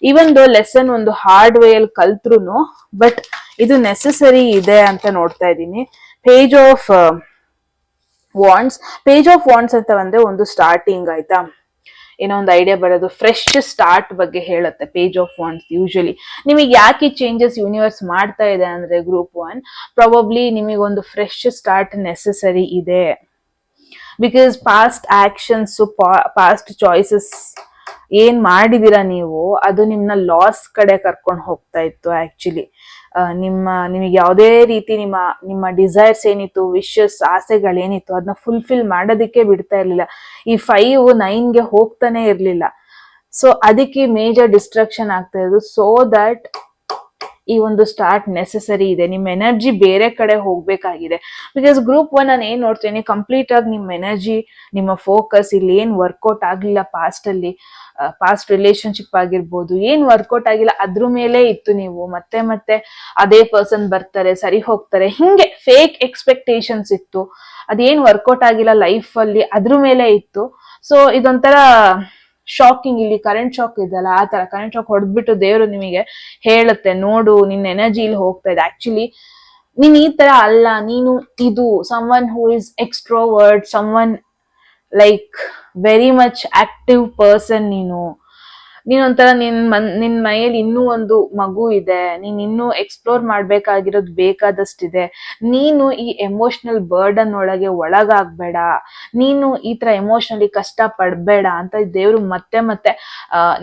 ಈವನ್ ದೋ ಲೆಸನ್ ಒಂದು ಹಾರ್ಡ್ ವೇ ಅಲ್ಲಿ ಕಲ್ತ್ರುನು, ಬಟ್ ಇದು ನೆಸೆಸರಿ ಇದೆ ಅಂತ ನೋಡ್ತಾ ಇದ್ದೀನಿ. Page of wands. Page of wands ಅಂತ ಬಂದ್ರೆ ಒಂದು ಸ್ಟಾರ್ಟಿಂಗ್, ಆಯ್ತಾ, ಏನೋ ಒಂದು ಐಡಿಯಾ ಬರೋದು, ಫ್ರೆಶ್ ಸ್ಟಾರ್ಟ್ ಬಗ್ಗೆ ಹೇಳುತ್ತೆ ಪೇಜ್ ಆಫ್ ವಾಂಡ್ಸ್. ಯೂಶಲಿ ನಿಮಗೆ ಯಾಕೆ ಚೇಂಜಸ್ ಯೂನಿವರ್ಸ್ ಮಾಡ್ತಾ ಇದೆ ಅಂದ್ರೆ ಗ್ರೂಪ್ 1 ಪ್ರಾಬಬ್ಲಿ ನಿಮಗೊಂದು ಫ್ರೆಶ್ ಸ್ಟಾರ್ಟ್ ನೆಸೆಸರಿ ಇದೆ. Because past actions, past choices ಏನ್ ಮಾಡಿದೀರಾ ನೀವು, ಅದು ನಿಮ್ನ ಲಾಸ್ ಕಡೆ ಕರ್ಕೊಂಡು ಹೋಗ್ತಾ ಇತ್ತು ಆಕ್ಚುಲಿ. ನಿಮಗೆ ಯಾವುದೇ ರೀತಿ ನಿಮ್ಮ ಡಿಸೈರ್ಸ್ ಏನಿತ್ತು, ವಿಶಸ್, ಆಸೆಗಳೇನಿತ್ತು, ಅದನ್ನ ಫುಲ್ಫಿಲ್ ಮಾಡೋದಕ್ಕೆ ಬಿಡ್ತಾ ಇರ್ಲಿಲ್ಲ. ಈ 5 9ಗೆ ಹೋಗ್ತಾನೆ ಇರ್ಲಿಲ್ಲ. ಸೊ ಅದಕ್ಕೆ ಮೇಜರ್ ಡಿಸ್ಟ್ರಾಕ್ಷನ್ ಆಗ್ತಾ ಇರೋದು. ಸೊ ದಟ್ ಈ ಒಂದು ಸ್ಟಾರ್ಟ್ ನೆಸೆಸರಿ ಇದೆ. ನಿಮ್ಮ ಎನರ್ಜಿ ಬೇರೆ ಕಡೆ ಹೋಗ್ಬೇಕಾಗಿದೆ. ಬಿಕಾಸ್ ಗ್ರೂಪ್ 1 ನಾನು ಏನ್ ನೋಡ್ತೇನೆ, ಕಂಪ್ಲೀಟ್ ಆಗಿ ನಿಮ್ಮ ಎನರ್ಜಿ, ನಿಮ್ಮ ಫೋಕಸ್ ಇಲ್ಲಿ ಏನ್ ವರ್ಕೌಟ್ ಆಗ್ಲಿಲ್ಲ ಪಾಸ್ಟ್ ಅಲ್ಲಿ, ಪಾಸ್ಟ್ ರಿಲೇಶನ್ಶಿಪ್ ಆಗಿರ್ಬೋದು, ಏನ್ ವರ್ಕೌಟ್ ಆಗಿಲ್ಲ ಅದ್ರ ಮೇಲೆ ಇತ್ತು. ನೀವು ಮತ್ತೆ ಮತ್ತೆ ಅದೇ ಪರ್ಸನ್ ಬರ್ತಾರೆ, ಸರಿ ಹೋಗ್ತಾರೆ, ಹಿಂಗೆ ಫೇಕ್ ಎಕ್ಸ್ಪೆಕ್ಟೇಷನ್ಸ್ ಇತ್ತು. ಅದೇನ್ ವರ್ಕೌಟ್ ಆಗಿಲ್ಲ ಲೈಫ್ ಅಲ್ಲಿ ಅದ್ರ ಮೇಲೆ ಇತ್ತು. ಸೊ ಇದೊಂಥರ ಶಾಕಿಂಗ್, ಇಲ್ಲಿ ಕರೆಂಟ್ ಶಾಕ್ ಇದೆಯಲ್ಲ, ಆ ತರ ಕರೆಂಟ್ ಶಾಕ್ ಹೊಡೆದ್ಬಿಟ್ಟು ದೇವರು ನಿಮಗೆ ಹೇಳುತ್ತೆ, ನೋಡು ನಿನ್ನ ಎನರ್ಜಿ ಇಲ್ಲಿ ಹೋಗ್ತಾ ಇದೆ. ಆಕ್ಚುಲಿ ನೀನ್ ಈ ತರ ಅಲ್ಲ, ನೀನು ಇದು someone who is extrovert, someone like very much active person. ನೀನೊಂಥರ ನಿನ್ ಮೈಯಲ್ಲಿ ಇನ್ನೂ ಒಂದು ಮಗು ಇದೆ, ನೀನ್ ಇನ್ನೂ ಎಕ್ಸ್ಪ್ಲೋರ್ ಮಾಡ್ಬೇಕಾಗಿರೋದು ಬೇಕಾದಷ್ಟಿದೆ. ನೀನು ಈ ಎಮೋಷನಲ್ ಬರ್ಡನ್ ಒಳಗಾಗ್ಬೇಡ, ನೀನು ಈ ತರ ಎಮೋಷನಲಿ ಕಷ್ಟ ಪಡ್ಬೇಡ ಅಂತ ದೇವ್ರು ಮತ್ತೆ ಮತ್ತೆ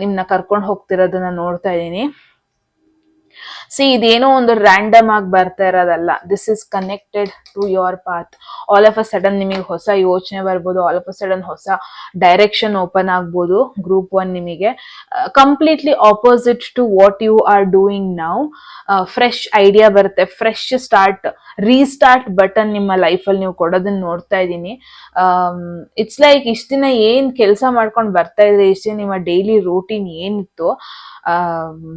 ನಿಮ್ನ ಕರ್ಕೊಂಡು ಹೋಗ್ತಿರೋದನ್ನ ನೋಡ್ತಾ ಇದೀನಿ. ಇದೇನೋ ಒಂದು ರ್ಯಾಂಡಮ್ ಆಗಿ ಬರ್ತಾ ಇರೋದಲ್ಲ. This is connected to your path. All of a sudden ನಿಮಗೆ ಹೊಸ ಯೋಚನೆ ಬರ್ಬೋದು, ಆಲ್ ಆಫ್ ಅ ಸಡನ್ ಹೊಸ ಡೈರೆಕ್ಷನ್ ಓಪನ್ ಆಗ್ಬೋದು. ಗ್ರೂಪ್ 1 ನಿಮಗೆ completely opposite to what you are doing now. Fresh idea ಬರುತ್ತೆ, ಫ್ರೆಶ್ ಸ್ಟಾರ್ಟ್, ರೀಸ್ಟಾರ್ಟ್ ಬಟನ್ ನಿಮ್ಮ ಲೈಫಲ್ಲಿ ನೀವು ಕೊಡೋದನ್ನ ನೋಡ್ತಾ ಇದ್ದೀನಿ. ಇಟ್ಸ್ ಲೈಕ್ ಇಷ್ಟ ದಿನ ಏನ್ ಕೆಲಸ ಮಾಡ್ಕೊಂಡು ಬರ್ತಾ ಇದ್ರೆ, ಇಷ್ಟ ದಿನ ನಿಮ್ಮ ಡೈಲಿ ರೂಟೀನ್ ಏನಿತ್ತು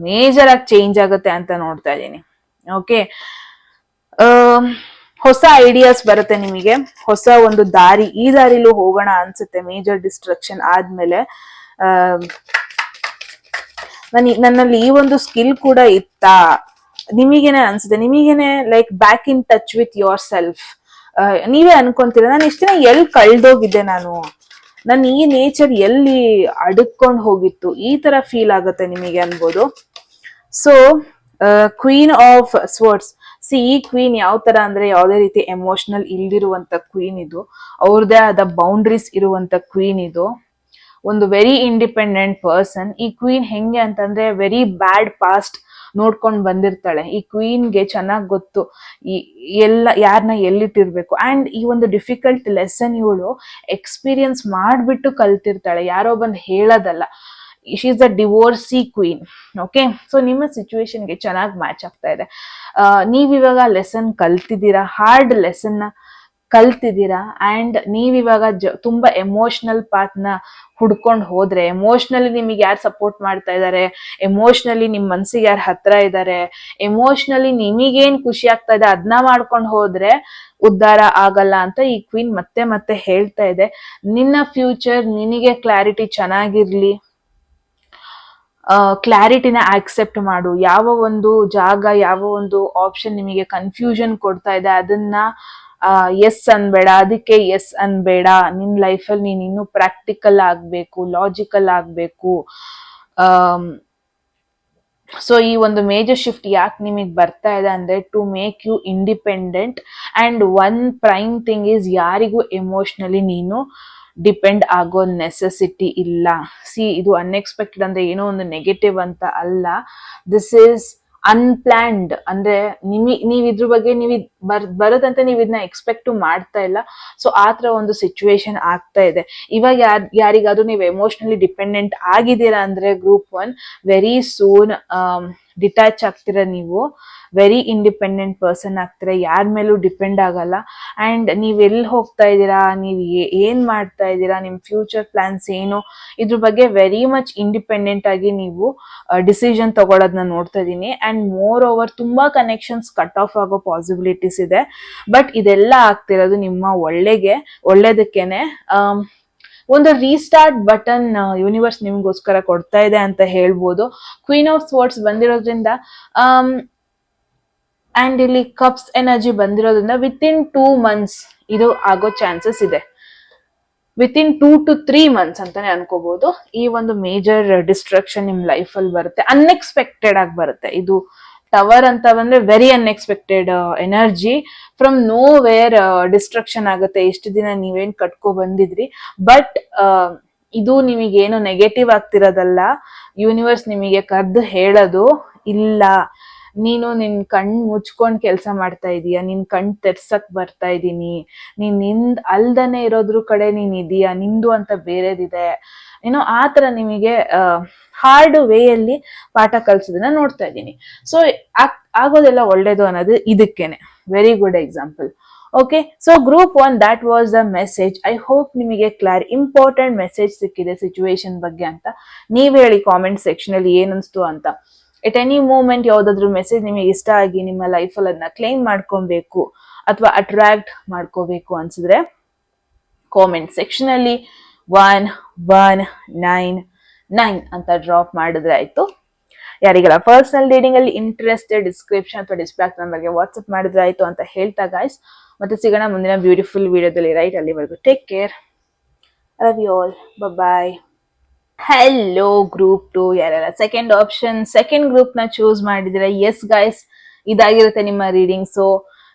ಮೇಜರ್ ಆಗಿ ಚೇಂಜ್ ಆಗುತ್ತೆ ಅಂತ ನೋಡ್ತಾ ಇದ್ದೀನಿ. ಓಕೆ, ಹೊಸ ಐಡಿಯಾಸ್ ಬರುತ್ತೆ ನಿಮಗೆ, ಹೊಸ ಒಂದು ದಾರಿ, ಈ ದಾರಿಲೂ ಹೋಗೋಣ ಅನ್ಸುತ್ತೆ ಮೇಜರ್ ಡಿಸ್ಟ್ರಕ್ಷನ್ ಆದ್ಮೇಲೆ. ನನ್ನಲ್ಲಿ ಈ ಒಂದು ಸ್ಕಿಲ್ ಕೂಡ ಇತ್ತಾ ನಿಮಗೇನೆ ಅನ್ಸುತ್ತೆ, ನಿಮಗೇನೆ like back in touch with yourself. ನೀವೇ ಅನ್ಕೊಂತೀರ, ನಾನು ಇಷ್ಟ ದಿನ ಎಲ್ಲಿ ಕಳ್ದೋಗಿದ್ದೆ, ನನ್ನ ಈ ನೇಚರ್ ಎಲ್ಲಿ ಅಡಕ್ಕೊಂಡು ಹೋಗಿತ್ತು, ಈ ತರ ಫೀಲ್ ಆಗುತ್ತೆ ನಿಮಗೆ ಅನ್ಬೋದು. So queen of swords. ಈ ಕ್ವೀನ್ ಯಾವ ತರ ಅಂದ್ರೆ, ಯಾವುದೇ ರೀತಿ ಎಮೋಷನಲ್ ಇಲ್ದಿರುವಂತ ಕ್ವೀನ್ ಇದು, ಅವ್ರದೇ ಆದ ಬೌಂಡ್ರೀಸ್ ಇರುವಂತ ಕ್ವೀನ್ ಇದು. ಒಂದು ವೆರಿ ಇಂಡಿಪೆಂಡೆಂಟ್ ಪರ್ಸನ್. ಈ ಕ್ವೀನ್ ಹೆಂಗೆ ಅಂತಂದ್ರೆ ವೆರಿ ಬ್ಯಾಡ್ ಪಾಸ್ಟ್ ನೋಡ್ಕೊಂಡ್ ಬಂದಿರ್ತಾಳೆ. ಈ ಕ್ವೀನ್ಗೆ ಚೆನ್ನಾಗ್ ಗೊತ್ತು ಯಾರನ್ನ ಎಲ್ಲಿಟ್ಟಿರ್ಬೇಕು. ಅಂಡ್ ಈ ಒಂದು ಡಿಫಿಕಲ್ಟ್ ಲೆಸನ್ ಇವಳು ಎಕ್ಸ್ಪೀರಿಯನ್ಸ್ ಮಾಡ್ಬಿಟ್ಟು ಕಲ್ತಿರ್ತಾಳೆ, ಯಾರೋ ಬಂದ್ ಹೇಳೋದಲ್ಲ. She is the divorcee queen. Okay, so ನಿಮ್ಮ ಸಿಚುವೇಶನ್ಗೆ ಚೆನ್ನಾಗಿ ಮ್ಯಾಚ್ ಆಗ್ತಾ ಇದೆ. ನೀವಿವಾಗ ಲೆಸನ್ ಕಲ್ತಿದ್ದೀರಾ, ಹಾರ್ಡ್ ಲೆಸನ್ ನ ಕಲ್ತಿದ್ದೀರಾ. ಅಂಡ್ ನೀವಿವಾಗ ತುಂಬಾ ಎಮೋಷನಲ್ ಪಾತ್ ನ ಹುಡ್ಕೊಂಡು ಹೋದ್ರೆ, ಎಮೋಷನಲಿ ನಿಮಗೆ ಯಾರು ಸಪೋರ್ಟ್ ಮಾಡ್ತಾ ಇದ್ದಾರೆ, ಎಮೋಷನಲಿ ನಿಮ್ ಮನ್ಸಿಗೆ ಯಾರು ಹತ್ರ ಇದ್ದಾರೆ, ಎಮೋಷನಲಿ ನಿಮಗೇನ್ ಖುಷಿ ಆಗ್ತಾ ಇದೆ ಅದನ್ನ ಮಾಡ್ಕೊಂಡು ಹೋದ್ರೆ ಉದ್ಧಾರ ಆಗಲ್ಲ ಅಂತ ಈ ಕ್ವೀನ್ ಮತ್ತೆ ಮತ್ತೆ ಹೇಳ್ತಾ ಇದೆ. ನಿನ್ನ ಫ್ಯೂಚರ್ ನಿನಗೆ ಕ್ಲಾರಿಟಿ ಚೆನ್ನಾಗಿರ್ಲಿ, ಕ್ಲಾರಿಟಿನ ಆಕ್ಸೆಪ್ಟ್ ಮಾಡು. ಯಾವ ಒಂದು ಜಾಗ, ಯಾವ ಒಂದು ಆಪ್ಷನ್ ನಿಮಗೆ ಕನ್ಫ್ಯೂಷನ್ ಕೊಡ್ತಾ ಇದೆ ಅದನ್ನ ಎಸ್ ಅನ್ಬೇಡ, ಅದಕ್ಕೆ ಎಸ್ ಅನ್ಬೇಡ. ನಿನ್ ಲೈಫಲ್ಲಿ ನೀನ್ ಇನ್ನು ಪ್ರಾಕ್ಟಿಕಲ್ ಆಗ್ಬೇಕು, ಲಾಜಿಕಲ್ ಆಗ್ಬೇಕು. ಸೊ ಈ ಒಂದು ಮೇಜರ್ ಶಿಫ್ಟ್ ಯಾಕೆ ನಿಮಗೆ ಬರ್ತಾ ಇದೆ ಅಂದ್ರೆ to make you independent. And one prime thing is, ಯಾರಿಗೂ ಎಮೋಷನಲಿ ನೀನು ಡಿಪೆಂಡ್ ಆಗೋ ನೆಸೆಸಿಟಿ ಇಲ್ಲ. ಇದು ಅನ್ಎಕ್ಸ್ಪೆಕ್ಟೆಡ್ ಅಂದ್ರೆ ಏನೋ ಒಂದು ನೆಗೆಟಿವ್ ಅಂತ ಅಲ್ಲ, ದಿಸ್ ಈಸ್ ಅನ್ಪ್ಲಾನ್ಡ್. ಅಂದ್ರೆ ನೀವ್ ಇದ್ರ ಬಗ್ಗೆ ಬರೋದಂತ ನೀವ್ ಇದನ್ನ ಎಕ್ಸ್ಪೆಕ್ಟ್ ಮಾಡ್ತಾ ಇಲ್ಲ. ಸೊ ಆತರ ಒಂದು ಸಿಚುವೇಶನ್ ಆಗ್ತಾ ಇದೆ ಇವಾಗ. ಯಾರಿಗಾದ್ರೂ ನೀವು ಎಮೋಷನಲಿ ಡಿಪೆಂಡೆಂಟ್ ಆಗಿದ್ದೀರಾ ಅಂದ್ರೆ ಗ್ರೂಪ್ 1 ವೆರಿ ಸೂನ್ ಡಿಟ್ಯಾಚ್ ಆಗ್ತೀರಾ. ನೀವು ವೆರಿ ಇಂಡಿಪೆಂಡೆಂಟ್ ಪರ್ಸನ್ ಆಗ್ತೀರಾ, ಯಾರ ಮೇಲೂ ಡಿಪೆಂಡ್ ಆಗಲ್ಲ. ಅಂಡ್ ನೀವ್ ಎಲ್ಲಿ ಹೋಗ್ತಾ ಇದ್ದೀರಾ, ನೀವ್ ಏನ್ ಮಾಡ್ತಾ ಇದ್ದೀರಾ, ನಿಮ್ ಫ್ಯೂಚರ್ ಪ್ಲಾನ್ಸ್ ಏನು, ಇದ್ರ ಬಗ್ಗೆ ವೆರಿ ಮಚ್ ಇಂಡಿಪೆಂಡೆಂಟ್ ಆಗಿ ನೀವು ಡಿಸಿಷನ್ ತಗೊಳೋದನ್ನ ನೋಡ್ತಾ ಇದೀನಿ. ಅಂಡ್ ಮೋರ್ ಓವರ್ ತುಂಬಾ ಕನೆಕ್ಷನ್ಸ್ ಕಟ್ ಆಫ್ ಆಗೋ ಪಾಸಿಬಿಲಿಟೀಸ್ ಇದೆ. ಬಟ್ ಇದೆಲ್ಲ ಆಗ್ತಿರೋದು ನಿಮ್ಮ ಒಳ್ಳೇದಕ್ಕೇನೆ. ಒಂದು ರೀಸ್ಟಾರ್ಟ್ ಬಟನ್ ಯೂನಿವರ್ಸ್ ನಿಮ್ಗೋಸ್ಕರ ಕೊಡ್ತಾ ಇದೆ ಅಂತ ಹೇಳ್ಬೋದು. ಕ್ವೀನ್ ಆಫ್ ಸ್ವರ್ಡ್ಸ್ ಬಂದಿರೋದ್ರಿಂದ ಅಂಡ್ ಇಲ್ಲಿ ಕಪ್ಸ್ ಎನರ್ಜಿ ಬಂದಿರೋದ್ರಿಂದ ವಿತ್ ಇನ್ 2 months ಇದು ಆಗೋ ಚಾನ್ಸಸ್ ಇದೆ. ವಿತ್ ಇನ್ 2 to 3 months ಅಂತಾನೆ ಅನ್ಕೋಬಹುದು. ಈ ಒಂದು ಮೇಜರ್ ಡಿಸ್ಟ್ರಕ್ಷನ್ ನಿಮ್ ಲೈಫ್ ಅಲ್ಲಿ ಬರುತ್ತೆ, ಅನ್ಎಕ್ಸ್ಪೆಕ್ಟೆಡ್ ಆಗಿ ಬರುತ್ತೆ. ಇದು ಟವರ್ ಅಂತ ಬಂದ್ರೆ very unexpected energy. From no wear destruction ಆಗುತ್ತೆ. ಎಷ್ಟು ದಿನ ನೀವೇನ್ ಕಟ್ಕೊ ಬಂದಿದ್ರಿ, ಬಟ್ ಇದು ನಿಮಗೇನು ನೆಗೆಟಿವ್ ಆಗ್ತಿರೋದಲ್ಲ. ಯೂನಿವರ್ಸ್ ನಿಮಗೆ ಕರ್ದು ಹೇಳೋದು, ಇಲ್ಲ ನೀನು ನಿನ್ ಕಣ್ ಮುಚ್ಕೊಂಡ್ ಕೆಲ್ಸ ಮಾಡ್ತಾ ಇದೀಯ, ನಿನ್ ಕಣ್ ತೆರ್ಸಕ್ ಬರ್ತಾ ಇದೀನಿ, ನಿಂದ್ ಅಲ್ದನೆ ಇರೋದ್ರ ಕಡೆ ನೀನ್ ಇದೀಯ, ನಿಂದು ಅಂತ ಬೇರೆದಿದೆ, ಏನೋ ಆತರ ನಿಮಗೆ ಹಾರ್ಡ್ ವೇಯಲ್ಲಿ ಪಾಠ ಕಲ್ಸೋದನ್ನ ನೋಡ್ತಾ ಇದ್ದೀನಿ. ಸೊ ಆಗೋದೆಲ್ಲ ಒಳ್ಳೇದು ಅನ್ನೋದು ಇದಕ್ಕೇನೆ very good example. Okay, so group 1 that was the message. I hope ನಿಮಗೆ ಇಂಪಾರ್ಟೆಂಟ್ ಮೆಸೇಜ್ ಸಿಕ್ಕಿದೆ ಸಿಚುವೇಶನ್ ಬಗ್ಗೆ ಅಂತ. ನೀವ್ ಹೇಳಿ ಕಾಮೆಂಟ್ ಸೆಕ್ಷನ್ ಅಲ್ಲಿ ಏನನ್ಸ್ತು ಅಂತ. ಎಟ್ ಎನಿ ಮೂಮೆಂಟ್ ಯಾವ್ದಾದ್ರು ಮೆಸೇಜ್ ನಿಮಗೆ ಇಷ್ಟ ಆಗಿ ನಿಮ್ಮ ಲೈಫಲ್ಲಿ ಅದನ್ನ ಕ್ಲೈಮ್ ಮಾಡ್ಕೊಬೇಕು ಅಥವಾ ಅಟ್ರಾಕ್ಟ್ ಮಾಡ್ಕೋಬೇಕು ಅನ್ಸಿದ್ರೆ ಕಾಮೆಂಟ್ ಸೆಕ್ಷನ್ ಅಲ್ಲಿ 1199 ಅಂತ ಡ್ರಾಪ್ ಮಾಡಿದ್ರೆ ಆಯ್ತು. ಯಾರಿಗೆಲ್ಲ ಪರ್ಸನಲ್ ರೀಡಿಂಗ್ ಅಲ್ಲಿ ಇಂಟ್ರೆಸ್ಟೆಡ್ ಡಿಸ್ಕ್ರಿಪ್ಷನ್ ಅಥವಾ ಡಿಸ್ಪ್ಲೇ ನಂಬರ್ಗೆ ವಾಟ್ಸ್ಆಪ್ ಮಾಡಿದ್ರೆ ಆಯ್ತು ಅಂತ ಹೇಳ್ತಾ ಗಾಯ್ಸ್, ಮತ್ತೆ ಸಿಗೋಣ ಮುಂದಿನ ಬ್ಯೂಟಿಫುಲ್ ವಿಡಿಯೋದಲ್ಲಿ. ರೈಟ್, ಅಲ್ಲಿವರೆಗೂ take care, love you all, bye. Hello group 2, ಯಾರೆಲ್ಲ ಸೆಕೆಂಡ್ ಗ್ರೂಪ್ ನ ಚೂಸ್ ಮಾಡಿದ್ರೆ ಎಸ್ ಗೈಸ್, ಇದಾಗಿರುತ್ತೆ ನಿಮ್ಮ ರೀಡಿಂಗ್. ಸೊ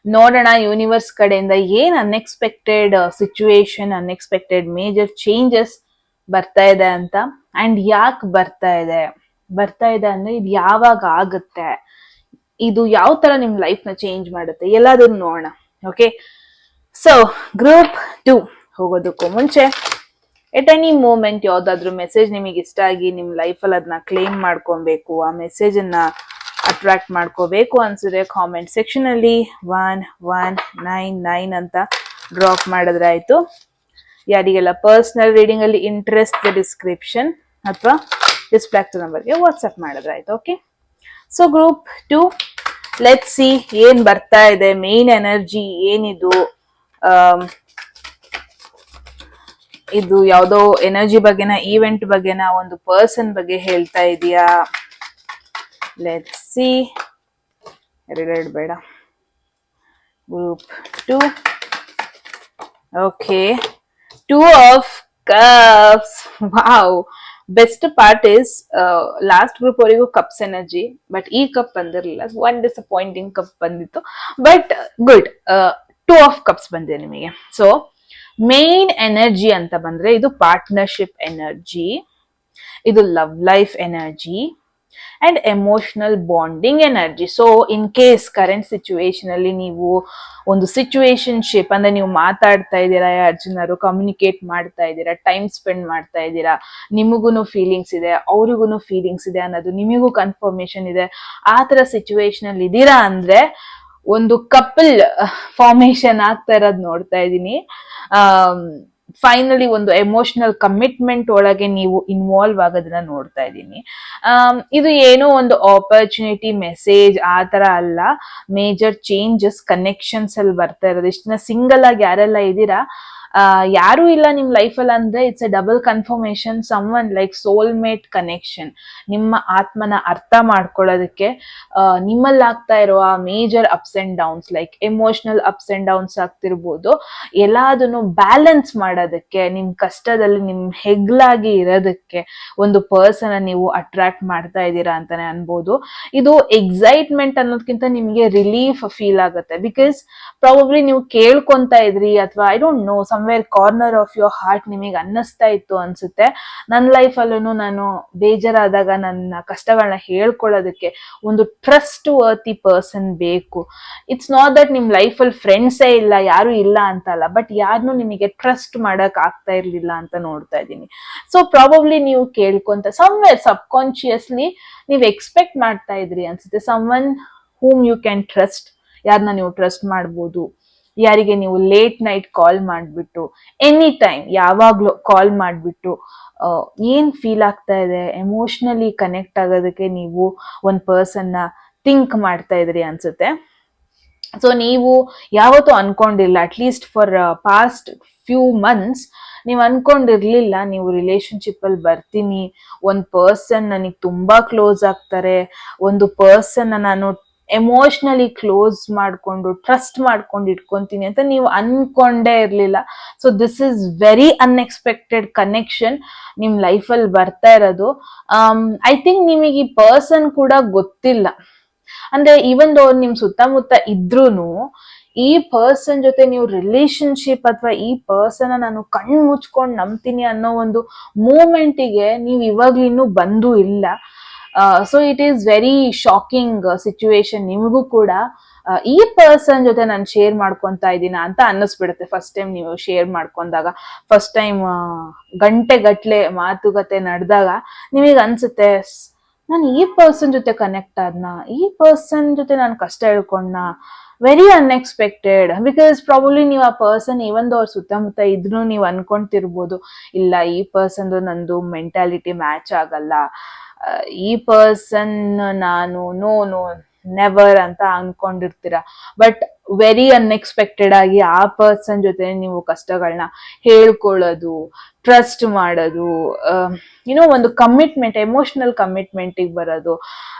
ನೋಡೋಣ ಯೂನಿವರ್ಸ್ ಕಡೆಯಿಂದ ಏನ್ unexpected situation, unexpected major changes ಬರ್ತಾ ಇದೆ ಅಂತ. ಅಂಡ್ ಯಾಕೆ ಬರ್ತಾ ಇದೆ ಅಂದ್ರೆ ಇದು ಯಾವಾಗ ಆಗುತ್ತೆ, ಇದು ಯಾವ ತರ ನಿಮ್ ಲೈಫ್ ನ ಚೇಂಜ್ ಮಾಡುತ್ತೆ, ಎಲ್ಲಾದ್ರೂ ನೋಡೋಣ. ಓಕೆ, ಸೊ ಗ್ರೂಪ್ 2 ಹೋಗೋದಕ್ಕೂ ಮುಂಚೆ ಎಟ್ ಎನಿ ಮೂಮೆಂಟ್ ಯಾವ್ದಾದ್ರು ಮೆಸೇಜ್ ನಿಮಗೆ ಇಷ್ಟ ಆಗಿ ನಿಮ್ ಲೈಫಲ್ಲಿ ಅದನ್ನ ಕ್ಲೇಮ್ ಮಾಡ್ಕೊಬೇಕು, ಆ ಮೆಸೇಜ್ ಅನ್ನ ಅಟ್ರಾಕ್ಟ್ ಮಾಡ್ಕೋಬೇಕು ಅನ್ಸಿದ್ರೆ ಕಾಮೆಂಟ್ ಸೆಕ್ಷನ್ ಅಲ್ಲಿ 1199 ಅಂತ ಡ್ರಾಪ್ ಮಾಡಿದ್ರೆ ಆಯ್ತು. ಯಾರಿಗೆಲ್ಲ ಪರ್ಸನಲ್ ರೀಡಿಂಗ್ ಅಲ್ಲಿ ಇಂಟ್ರೆಸ್ಟ್, ಡಿಸ್ಕ್ರಿಪ್ಷನ್ ಅಥವಾ ಡಿಸ್ಪ್ಲೇ ನಂಬರ್ಗೆ ವಾಟ್ಸ್ಆಪ್ ಮಾಡಿದ್ರೆ ಆಯ್ತು. Okay, so group 2 let's see ಏನ್ ಬರ್ತಾ ಇದೆ, ಮೇನ್ ಎನರ್ಜಿ ಏನಿದು. ಇದು ಯಾವ್ದೋ ಎನರ್ಜಿ ಬಗ್ಗೆನ, ಈವೆಂಟ್ ಬಗ್ಗೆನ, ಒಂದು ಪರ್ಸನ್ ಬಗ್ಗೆ ಹೇಳ್ತಾ ಇದೀಯಾ? Let's see. ಎರಡೆರಡು ಬೇಡ. Group 2. Okay, 2 of Cups. Wow, best part is last group ಅವರಿಗೂ ಕಪ್ಸ್ ಎನರ್ಜಿ, ಬಟ್ ಈ ಕಪ್ ಬಂದಿರಲಿಲ್ಲ. ಒನ್ ಡಿಸಪಾಯಿಂಟಿಂಗ್ ಕಪ್ ಬಂದಿತ್ತು, ಬಟ್ ಗುಡ್. 2 of Cups ಬಂದಿದೆ ನಿಮಗೆ. ಸೊ ಮೇನ್ ಎನರ್ಜಿ ಅಂತ ಬಂದ್ರೆ ಇದು ಪಾರ್ಟ್ನರ್ಶಿಪ್ ಎನರ್ಜಿ, ಇದು love life energy and emotional bonding energy. So in case current situation ಅಲ್ಲಿ ನೀವು ಒಂದು ಸಿಚುವೇಶನ್ಶಿಪ್ ಅಂದ್ರೆ ನೀವು ಮಾತಾಡ್ತಾ ಇದ್ದೀರಾ, ಜನರು ಕಮ್ಯುನಿಕೇಟ್ ಮಾಡ್ತಾ ಇದ್ದೀರಾ, ಟೈಮ್ ಸ್ಪೆಂಡ್ ಮಾಡ್ತಾ ಇದ್ದೀರಾ, ನಿಮಗೂ ಫೀಲಿಂಗ್ಸ್ ಇದೆ, ಅವ್ರಿಗೂ ಫೀಲಿಂಗ್ಸ್ ಇದೆ ಅನ್ನೋದು ನಿಮಗೂ ಕನ್ಫರ್ಮೇಶನ್ ಇದೆ, ಆ ತರ ಸಿಚುವೇಶನ್ ಅಲ್ಲಿ ಇದ್ದೀರಾ ಅಂದ್ರೆ ಒಂದು ಕಪಲ್ ಫಾರ್ಮೇಶನ್ ಆಗ್ತಾ ಇರೋದ್ ನೋಡ್ತಾ ಇದ್ದೀನಿ. ಫೈನಲಿ ಒಂದು ಎಮೋಷನಲ್ ಕಮಿಟ್ಮೆಂಟ್ ಒಳಗೆ ನೀವು ಇನ್ವಾಲ್ವ್ ಆಗೋದನ್ನ ನೋಡ್ತಾ ಇದ್ದೀನಿ. ಇದು ಏನೋ ಒಂದು ಆಪರ್ಚುನಿಟಿ ಮೆಸೇಜ್ ಆ ತರ ಅಲ್ಲ, ಮೇಜರ್ ಚೇಂಜಸ್ ಕನೆಕ್ಷನ್ಸ್ ಅಲ್ಲಿ ಬರ್ತಾ ಇರೋದು. ಇಷ್ಟನ್ನ ಸಿಂಗಲ್ ಆಗಿ ಯಾರೆಲ್ಲ ಇದ್ದೀರಾ, ಯಾರು ಇಲ್ಲ ನಿಮ್ ಲೈಫಲ್ಲಿ ಅಂದ್ರೆ it's a double confirmation, someone like soulmate connection. ನಿಮ್ಮ ಆತ್ಮನ ಅರ್ಥ ಮಾಡ್ಕೊಳ್ಳೋದಕ್ಕೆ ನಿಮ್ಮಲ್ಲಿ ಆಗ್ತಾ ಇರುವ major ups and downs, like emotional ups and downs ಆಗ್ತಿರ್ಬೋದು, ಎಲ್ಲದನ್ನು ಬ್ಯಾಲೆನ್ಸ್ ಮಾಡೋದಕ್ಕೆ, ನಿಮ್ ಕಷ್ಟದಲ್ಲಿ ನಿಮ್ ಹೆಗ್ಲಾಗಿ ಇರೋದಕ್ಕೆ ಒಂದು ಪರ್ಸನ್ ನೀವು ಅಟ್ರಾಕ್ಟ್ ಮಾಡ್ತಾ ಇದ್ದೀರಾ ಅಂತಾನೆ ಅನ್ಬೋದು. ಇದು ಎಕ್ಸೈಟ್ಮೆಂಟ್ ಅನ್ನೋದಕ್ಕಿಂತ ನಿಮ್ಗೆ ರಿಲೀಫ್ ಫೀಲ್ ಆಗುತ್ತೆ, ಬಿಕಾಸ್ ಪ್ರಾಬಬ್ಲಿ ನೀವು ಕೇಳ್ಕೊಂತಾ ಇದ್ರಿ ಅಥವಾ I don't know somewhere corner of your heart ನಿಮಗೆ ಅನ್ನಿಸ್ತಾ ಇತ್ತು ಅನ್ಸುತ್ತೆ, ನನ್ನ ಲೈಫಲ್ಲೂ ನಾನು ಬೇಜಾರಾದಾಗ ನನ್ನ ಕಷ್ಟಗಳನ್ನ ಹೇಳ್ಕೊಳ್ಳೋದಕ್ಕೆ ಒಂದು ಟ್ರಸ್ಟ್ ವರ್ತಿ ಪರ್ಸನ್ ಬೇಕು. ಇಟ್ಸ್ ನಾಟ್ ದಟ್ ನಿಮ್ ಲೈಫಲ್ಲಿ ಫ್ರೆಂಡ್ಸೇ ಇಲ್ಲ, ಯಾರು ಇಲ್ಲ ಅಂತಲ್ಲ, ಬಟ್ ಯಾರನ್ನೂ ನಿಮಗೆ ಟ್ರಸ್ಟ್ ಮಾಡಕ್ ಆಗ್ತಾ ಇರ್ಲಿಲ್ಲ ಅಂತ ನೋಡ್ತಾ ಇದ್ದೀನಿ. ಸೊ ಪ್ರಾಬಬ್ಲಿ ನೀವು ಕೇಳ್ಕೊಂತ ಸಮ್ವೇರ್ ಸಬ್ಕಾನ್ಶಿಯಸ್ಲಿ ನೀವು ಎಕ್ಸ್ಪೆಕ್ಟ್ ಮಾಡ್ತಾ ಇದ್ರಿ ಅನ್ಸುತ್ತೆ, someone whom you can trust, ಯಾರನ್ನ ನೀವು ಟ್ರಸ್ಟ್ ಮಾಡ್ಬೋದು, ಯಾರಿಗೆ ನೀವು ಲೇಟ್ ನೈಟ್ ಕಾಲ್ ಮಾಡ್ಬಿಟ್ಟು, ಎನಿ ಟೈಮ್ ಯಾವಾಗ್ಲೂ ಕಾಲ್ ಮಾಡ್ಬಿಟ್ಟು ಏನ್ ಫೀಲ್ ಆಗ್ತಾ ಇದೆ, ಎಮೋಷನಲಿ ಕನೆಕ್ಟ್ ಆಗೋದಕ್ಕೆ ನೀವು ಒಂದ್ ಪರ್ಸನ್ನ ಥಿಂಕ್ ಮಾಡ್ತಾ ಇದ್ರಿ ಅನ್ಸುತ್ತೆ. ಸೊ ನೀವು ಯಾವತ್ತೂ ಅನ್ಕೊಂಡಿಲ್ಲ, at least for past few months ನೀವು ಅನ್ಕೊಂಡಿರ್ಲಿಲ್ಲ ನೀವು ರಿಲೇಶನ್ಶಿಪ್ ಅಲ್ಲಿ ಬರ್ತೀನಿ, ಒಂದ್ ಪರ್ಸನ್ ನನಗೆ ತುಂಬಾ ಕ್ಲೋಸ್ ಆಗ್ತಾರೆ, ಒಂದು ಪರ್ಸನ್ ನಾನು ಎಮೋಷನಲಿ ಕ್ಲೋಸ್ ಮಾಡ್ಕೊಂಡು ಟ್ರಸ್ಟ್ ಮಾಡ್ಕೊಂಡು ಇಟ್ಕೊಂತೀನಿ ಅಂತ ನೀವು ಅನ್ಕೊಂಡೇ ಇರ್ಲಿಲ್ಲ. So this is very unexpected connection ನಿಮ್ ಲೈಫಲ್ಲಿ ಬರ್ತಾ ಇರೋದು. ಐ ಥಿಂಕ್ ನಿಮಗೆ ಈ ಪರ್ಸನ್ ಕೂಡ ಗೊತ್ತಿಲ್ಲ, ಅಂದ್ರೆ ಈವನ್ ದೋ ನಿಮ್ ಸುತ್ತಮುತ್ತ ಇದ್ರೂನು ಈ ಪರ್ಸನ್ ಜೊತೆ ನೀವು ರಿಲೇಶನ್ಶಿಪ್ ಅಥವಾ ಈ ಪರ್ಸನ್ ನಾನು ಕಣ್ಣು ಮುಚ್ಕೊಂಡು ನಂಬ್ತೀನಿ ಅನ್ನೋ ಒಂದು ಮೂಮೆಂಟಿಗೆ ನೀವು ಇವಾಗ್ಲೂ ಇನ್ನೂ ಬಂದೂ ಇಲ್ಲ. So it is very shocking situation ನಿಮಗೂ ಕೂಡ. ಈ ಪರ್ಸನ್ ಜೊತೆ ನಾನು ಶೇರ್ ಮಾಡ್ಕೊಂತಾ ಇದ್ದೀನ ಅಂತ ಅನ್ನಿಸ್ಬಿಡುತ್ತೆ ಫಸ್ಟ್ ಟೈಮ್ ನೀವು ಶೇರ್ ಮಾಡ್ಕೊಂಡಾಗ, ಫಸ್ಟ್ ಟೈಮ್ ಗಂಟೆ ಗಟ್ಲೆ ಮಾತುಕತೆ ನಡೆದಾಗ ನಿಮಗೆ ಅನ್ಸುತ್ತೆ ನಾನು ಈ ಪರ್ಸನ್ ಜೊತೆ ಕನೆಕ್ಟ್ ಆದ್ನ, ಈ ಪರ್ಸನ್ ಜೊತೆ ನಾನು ಕಷ್ಟ ಹೇಳ್ಕೊಂಡ್ನ, ವೆರಿ ಅನ್ಎಕ್ಸ್ಪೆಕ್ಟೆಡ್. ಬಿಕಾಸ್ ಪ್ರಾಬಬ್ಲಿ ನೀವು ಆ ಪರ್ಸನ್ ಇವನ್ ಅವ್ರ ಸುತ್ತಮುತ್ತ ಇದ್ರೂ ನೀವು ಅನ್ಕೊಂತಿರ್ಬೋದು, ಇಲ್ಲ ಈ ಪರ್ಸನ್ ನಂದು ಮೆಂಟಾಲಿಟಿ ಮ್ಯಾಚ್ ಆಗಲ್ಲ, ಈ ಪರ್ಸನ್ ನಾನು ನೋ ನೋ ನೆವರ್ ಅಂತ ಅನ್ಕೊಂಡಿರ್ತೀರ. ಬಟ್ ವೆರಿ ಅನ್ಎಕ್ಸ್ಪೆಕ್ಟೆಡ್ ಆಗಿ ಆ ಪರ್ಸನ್ ಜೊತೆ ನೀವು ಕಷ್ಟಗಳನ್ನ ಹೇಳ್ಕೊಳ್ಳೋದು, ಟ್ರಸ್ಟ್ ಮಾಡೋದು, ಏನೋ ಒಂದು ಕಮಿಟ್ಮೆಂಟ್, ಎಮೋಷನಲ್ ಕಮಿಟ್ಮೆಂಟಿಗೆ ಬರೋದು,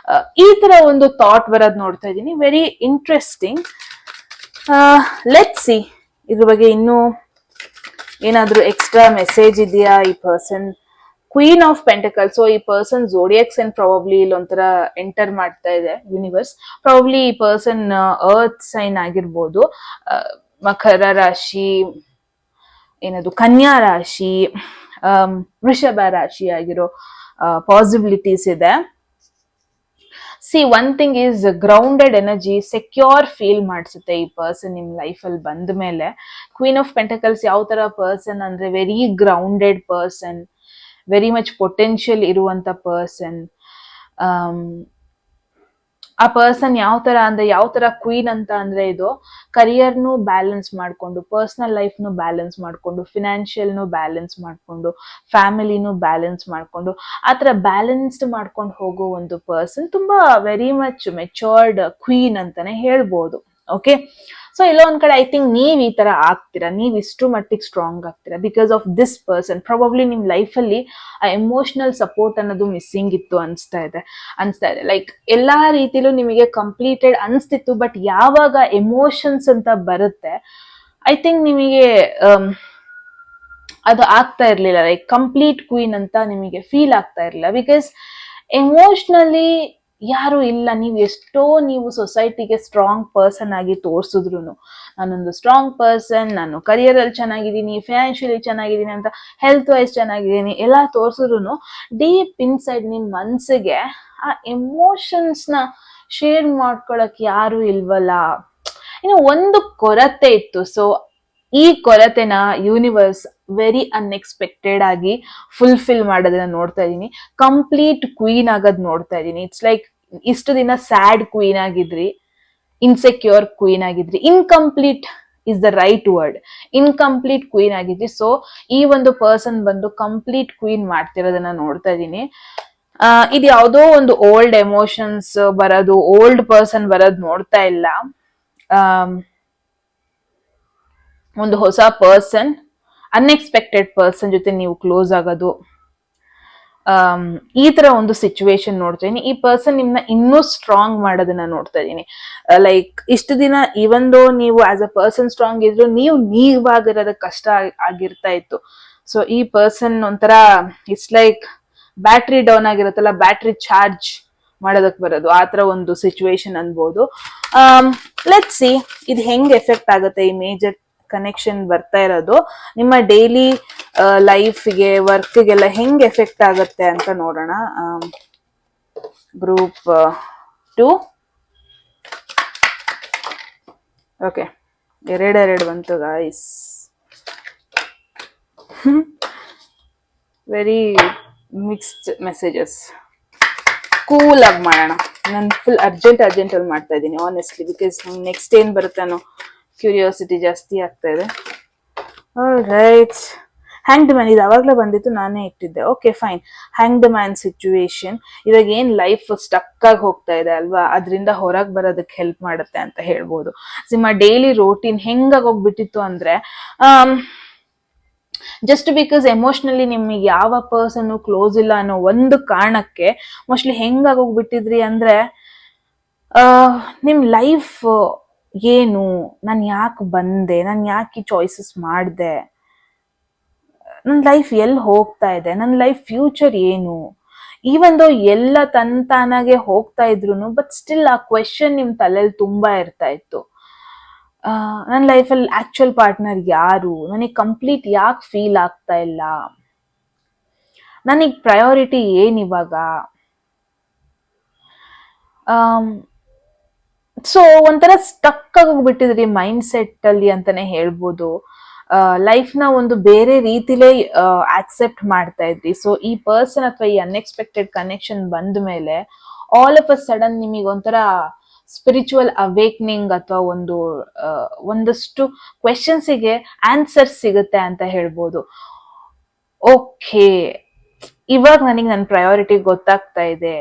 ಈ ತರ ಒಂದು ಥಾಟ್ ಬರೋದು ನೋಡ್ತಾ ಇದ್ದೀನಿ. Very interesting. ಲೆಟ್ಸ್ ಸಿ ಇದ್ರ ಬಗ್ಗೆ ಇನ್ನೂ ಏನಾದ್ರೂ ಎಕ್ಸ್ಟ್ರಾ ಮೆಸೇಜ್ ಇದೆಯಾ ಈ person. Queen of pentacle. So ಈ ಪರ್ಸನ್ ಝೋಡಿಯಾಕ್ ಸೈನ್ ಪ್ರಾಬಬ್ಲಿ ಇಲ್ಲೊಂಥರ ಎಂಟರ್ ಮಾಡ್ತಾ ಇದೆ ಯೂನಿವರ್ಸ್. ಪ್ರಾಬಬ್ಲಿ ಈ ಪರ್ಸನ್ ಅರ್ತ್ ಸೈನ್ ಆಗಿರ್ಬೋದು, ಮಕರ ರಾಶಿ, ಏನದು ಕನ್ಯಾ ರಾಶಿ, ವೃಷಭ ರಾಶಿ ಆಗಿರೋ ಪಾಸಿಬಿಲಿಟೀಸ್ ಇದೆ. See one thing is grounded energy, secure feel ಮಾಡಿಸುತ್ತೆ ಈ ಪರ್ಸನ್ ನಿಮ್ ಲೈಫಲ್ಲಿ ಬಂದ ಮೇಲೆ. ಕ್ವೀನ್ ಆಫ್ ಪೆಂಟಕಲ್ಸ್ ಯಾವ ತರ ಪರ್ಸನ್ ಅಂದ್ರೆ very grounded person, very much potential ಇರುವಂತ ಪರ್ಸನ್. ಆ ಪರ್ಸನ್ ಯಾವ ತರ ಕ್ವೀನ್ ಅಂತ ಅಂದ್ರೆ ಇದು ಕರಿಯರ್ನು ಬ್ಯಾಲೆನ್ಸ್ ಮಾಡ್ಕೊಂಡು, ಪರ್ಸನಲ್ ಲೈಫ್ನು ಬ್ಯಾಲೆನ್ಸ್ ಮಾಡ್ಕೊಂಡು, ಫಿನಾನ್ಷಿಯಲ್ನು ಬ್ಯಾಲೆನ್ಸ್ ಮಾಡ್ಕೊಂಡು, ಫ್ಯಾಮಿಲಿನೂ ಬ್ಯಾಲೆನ್ಸ್ ಮಾಡ್ಕೊಂಡು, ಆ ತರ ಬ್ಯಾಲೆನ್ಸ್ಡ್ ಮಾಡ್ಕೊಂಡು ಹೋಗೋ ಒಂದು ಪರ್ಸನ್, ತುಂಬಾ ವೆರಿ ಮಚ್ ಮೆಚೋರ್ಡ್ ಕ್ವೀನ್ ಅಂತಾನೆ ಹೇಳ್ಬೋದು. ಓಕೆ, ಸೊ ಇಲ್ಲ ಒಂದ್ ಕಡೆ ಐ ಥಿಂಕ್ ನೀವ್ ಈ ತರ ಆಗ್ತೀರಾ, ನೀವ್ ಇಷ್ಟು ಮಟ್ಟಿಗೆ ಸ್ಟ್ರಾಂಗ್ ಆಗ್ತೀರಾ because of this person. Probably ನಿಮ್ ಲೈಫಲ್ಲಿ ಆ ಎಮೋಷನಲ್ ಸಪೋರ್ಟ್ ಅನ್ನೋದು ಮಿಸ್ಸಿಂಗ್ ಇತ್ತು ಅನ್ಸ್ತಾ ಇದೆ. ಲೈಕ್ ಎಲ್ಲಾ ರೀತಿಲೂ ನಿಮಗೆ ಕಂಪ್ಲೀಟೆಡ್ ಅನ್ಸ್ತಿತ್ತು, ಬಟ್ ಯಾವಾಗ ಎಮೋಷನ್ಸ್ ಅಂತ ಬರುತ್ತೆ ಐ ಥಿಂಕ್ ನಿಮಗೆ ಅದು ಆಗ್ತಾ ಇರ್ಲಿಲ್ಲ, ಲೈಕ್ ಕಂಪ್ಲೀಟ್ ಕ್ವೀನ್ ಅಂತ ನಿಮಗೆ ಫೀಲ್ ಆಗ್ತಾ ಇರ್ಲಿಲ್ಲ. ಬಿಕಾಸ್ ಎಮೋಷನಲಿ ಯಾರು ಇಲ್ಲ. ನೀವು ಸೊಸೈಟಿಗೆ ಸ್ಟ್ರಾಂಗ್ ಪರ್ಸನ್ ಆಗಿ ತೋರ್ಸಿದ್ರು, ನಾನೊಂದು ಸ್ಟ್ರಾಂಗ್ ಪರ್ಸನ್, ನಾನು ಕರಿಯರ್ ಅಲ್ಲಿ ಚೆನ್ನಾಗಿದ್ದೀನಿ, ಫಿನಾನ್ಷಿಯಲಿ ಚೆನ್ನಾಗಿದ್ದೀನಿ ಅಂತ, ಹೆಲ್ತ್ ವೈಸ್ ಚೆನ್ನಾಗಿದ್ದೀನಿ ಎಲ್ಲ ತೋರ್ಸಿದ್ರು, ಡೀಪ್ ಇನ್ಸೈಡ್ ನಿಮ್ ಮನ್ಸಿಗೆ ಆ ಎಮೋಷನ್ಸ್ ನ ಶೇರ್ ಮಾಡ್ಕೊಳಕ್ ಯಾರು ಇಲ್ವಲ್ಲ. ಇನ್ನು ಒಂದು ಕೊರತೆ ಇತ್ತು. ಸೊ ಈ ಕೊರತೆನ ಯೂನಿವರ್ಸ್ ವೆರಿ ಅನ್ಎಕ್ಸ್ಪೆಕ್ಟೆಡ್ ಆಗಿ ಫುಲ್ಫಿಲ್ ಮಾಡೋದನ್ನ ನೋಡ್ತಾ ಇದೀನಿ. ಕಂಪ್ಲೀಟ್ ಕ್ವೀನ್ ಆಗೋದ್ ನೋಡ್ತಾ ಇದೀನಿ. ಇಟ್ಸ್ ಲೈಕ್ ಇಷ್ಟು ದಿನ ಸ್ಯಾಡ್ ಕ್ವೀನ್ ಆಗಿದ್ರಿ, ಇನ್ಸೆಕ್ಯೂರ್ ಕ್ವೀನ್ ಆಗಿದ್ರಿ, incomplete is the right word, incomplete queen ಆಗಿದ್ರಿ. ಸೊ ಈ ಒಂದು ಪರ್ಸನ್ ಬಂದು ಕಂಪ್ಲೀಟ್ ಕ್ವೀನ್ ಮಾಡ್ತಿರೋದನ್ನ ನೋಡ್ತಾ ಇದೀನಿ. ಇದು ಯಾವುದೋ ಒಂದು ಓಲ್ಡ್ ಎಮೋಷನ್ಸ್ ಬರೋದು, ಓಲ್ಡ್ ಪರ್ಸನ್ ಬರೋದು ನೋಡ್ತಾ ಇಲ್ಲ. ಒಂದು ಹೊಸ ಪರ್ಸನ್, ಅನ್ಎಕ್ಸ್ಪೆಕ್ಟೆಡ್ ಪರ್ಸನ್ ಜೊತೆ ನೀವು ಕ್ಲೋಸ್ ಆಗೋದು, ಈ ತರ ಒಂದು ಸಿಚುವೇಶನ್ ನೋಡ್ತಾ ಇದೀನಿ. ಈ ಪರ್ಸನ್ ನಿಮ್ನ ಇನ್ನೂ ಸ್ಟ್ರಾಂಗ್ ಮಾಡೋದನ್ನ ನೋಡ್ತಾ ಇದೀನಿ. ಲೈಕ್ ಇಷ್ಟು ದಿನ ಇವನ್ ದೋ ನೀವು ಆಸ್ ಅ ಪರ್ಸನ್ ಸ್ಟ್ರಾಂಗ್ ಇದ್ರು, ನೀವಾಗಿರೋದ ಕಷ್ಟ ಆಗಿರ್ತಾ ಇತ್ತು. ಸೊ ಈ ಪರ್ಸನ್ ಒಂಥರ ಇಟ್ಸ್ ಲೈಕ್ ಬ್ಯಾಟ್ರಿ ಡೌನ್ ಆಗಿರುತ್ತಲ್ಲ, ಬ್ಯಾಟ್ರಿ ಚಾರ್ಜ್ ಮಾಡೋದಕ್ ಬರೋದು, ಆತರ ಒಂದು ಸಿಚುವೇಶನ್ ಅನ್ಬೋದು. ಲೆಟ್ಸ್ ಸಿ ಇದು ಹೆಂಗ್ ಎಫೆಕ್ಟ್ ಆಗುತ್ತೆ. ಈ ಮೇಜರ್ ಕನೆಕ್ಷನ್ ಬರ್ತಾ ಇರೋದು ನಿಮ್ಮ ಡೈಲಿ ಲೈಫ್ಗೆ, ವರ್ಕ್ಗೆಲ್ಲ ಹೆಂಗ್ ಎಫೆಕ್ಟ್ ಆಗುತ್ತೆ ಅಂತ ನೋಡೋಣ. ಗ್ರೂಪ್ 2 ಓಕೆ, ಎರಡೆರಡು ಬಂತು guys. Very mixed messages. Cool ಆಗಿ ಮಾಡೋಣ. ನಾನು ಫುಲ್ ಅರ್ಜೆಂಟ್ ಅಲ್ಲಿ ಮಾಡ್ತಾ ಇದ್ದೀನಿ ಆನೆಸ್ಟ್ಲಿ, ಬಿಕಾಸ್ ನೆಕ್ಸ್ಟ್ ಏನ್ ಬರುತ್ತೆ ಅನ್ನೋ ಕ್ಯೂರಿಯಾಸಿಟಿ ಜಾಸ್ತಿ ಆಗ್ತಾ ಇದೆ. ರೈಟ್, ಹ್ಯಾಂಗ್ಡ್ ಮ್ಯಾನ್ ಇದು ಅವಾಗ್ಲೇ ಬಂದಿತ್ತು, ನಾನೇ ಇಟ್ಟಿದ್ದೆ. Okay fine. Hanged man situation ಇವಾಗ ಏನ್ ಲೈಫ್ ಸ್ಟಕ್ ಆಗಿ ಹೋಗ್ತಾ ಇದೆ ಅಲ್ವಾ, ಅದರಿಂದ ಹೊರಗೆ ಬರೋದಕ್ಕೆ ಹೆಲ್ಪ್ ಮಾಡುತ್ತೆ ಅಂತ ಹೇಳ್ಬೋದು. ನಿಮ್ಮ ಡೈಲಿ ರೋಟೀನ್ ಹೆಂಗಾಗೋಗ್ಬಿಟ್ಟಿತ್ತು ಅಂದ್ರೆ, ಜಸ್ಟ್ ಬಿಕಾಸ್ ಎಮೋಷನಲಿ ನಿಮಗೆ ಯಾವ ಪರ್ಸನ್ ಕ್ಲೋಸ್ ಇಲ್ಲ ಅನ್ನೋ ಒಂದು ಕಾರಣಕ್ಕೆ ಮೋಸ್ಟ್ಲಿ ಹೆಂಗಾಗೋಗ್ಬಿಟ್ಟಿದ್ರಿ ಅಂದ್ರೆ, ನಿಮ್ ಲೈಫ್ ಏನು, ನಾನು ಯಾಕೆ ಬಂದೆ, ನಾನು ಯಾಕೆ ಈ ಚಾಯ್ಸಸ್ ಮಾಡಿದೆ, ನನ್ನ ಲೈಫ್ ಎಲ್ಲಿ ಹೋಗ್ತಾ ಇದೆ, ನನ್ನ ಲೈಫ್ ಫ್ಯೂಚರ್ ಏನು, ಈವನ್ ದೋ ಎಲ್ಲ ತಾನಾಗೆ ಹೋಗ್ತಾ ಇದ್ರು, ಬಟ್ ಸ್ಟಿಲ್ ಆ ಕ್ವೆಶನ್ ನಿಮ್ ತಲೆಯಲ್ಲಿ ತುಂಬಾ ಇರ್ತಾ ಇತ್ತು. ನನ್ನ ಲೈಫಲ್ಲಿ ಆಕ್ಚುಯಲ್ ಪಾರ್ಟ್ನರ್ ಯಾರು, ನನಗೆ ಕಂಪ್ಲೀಟ್ ಯಾಕೆ ಫೀಲ್ ಆಗ್ತಾ ಇಲ್ಲ, ನನಗೆ ಪ್ರಯಾರಿಟಿ ಏನ್ ಇವಾಗ. ಸೊ ಒಂಥರ ಸ್ಟಕ್ ಆಗೋಗ್ಬಿಟ್ಟಿದ್ರಿ ಮೈಂಡ್ ಸೆಟ್ ಅಲ್ಲಿ ಅಂತಾನೆ ಹೇಳ್ಬೋದು. ಲೈಫ್ ನ ಒಂದು ಬೇರೆ ರೀತಿಲೇ ಆಕ್ಸೆಪ್ಟ್ ಮಾಡ್ತಾ ಇದ್ರಿ. ಸೊ ಈ ಪರ್ಸನ್ ಅಥವಾ ಈ ಅನ್ಎಕ್ಸ್ಪೆಕ್ಟೆಡ್ ಕನೆಕ್ಷನ್ ಬಂದ ಮೇಲೆ ಆಲ್ ಆಫ್ ಅ ಸಡನ್ ನಿಮಗೆ ಒಂಥರ ಸ್ಪಿರಿಚುವಲ್ ಅವೇಕ್ನಿಂಗ್ ಅಥವಾ ಒಂದಷ್ಟು ಕ್ವೆಶನ್ಸಿಗೆ ಆನ್ಸರ್ ಸಿಗುತ್ತೆ ಅಂತ ಹೇಳ್ಬೋದು. ಓಕೆ, ಇವಾಗ ನನಗೆ ನನ್ನ ಪ್ರಯಾರಿಟಿ ಗೊತ್ತಾಗ್ತಾ ಇದೆ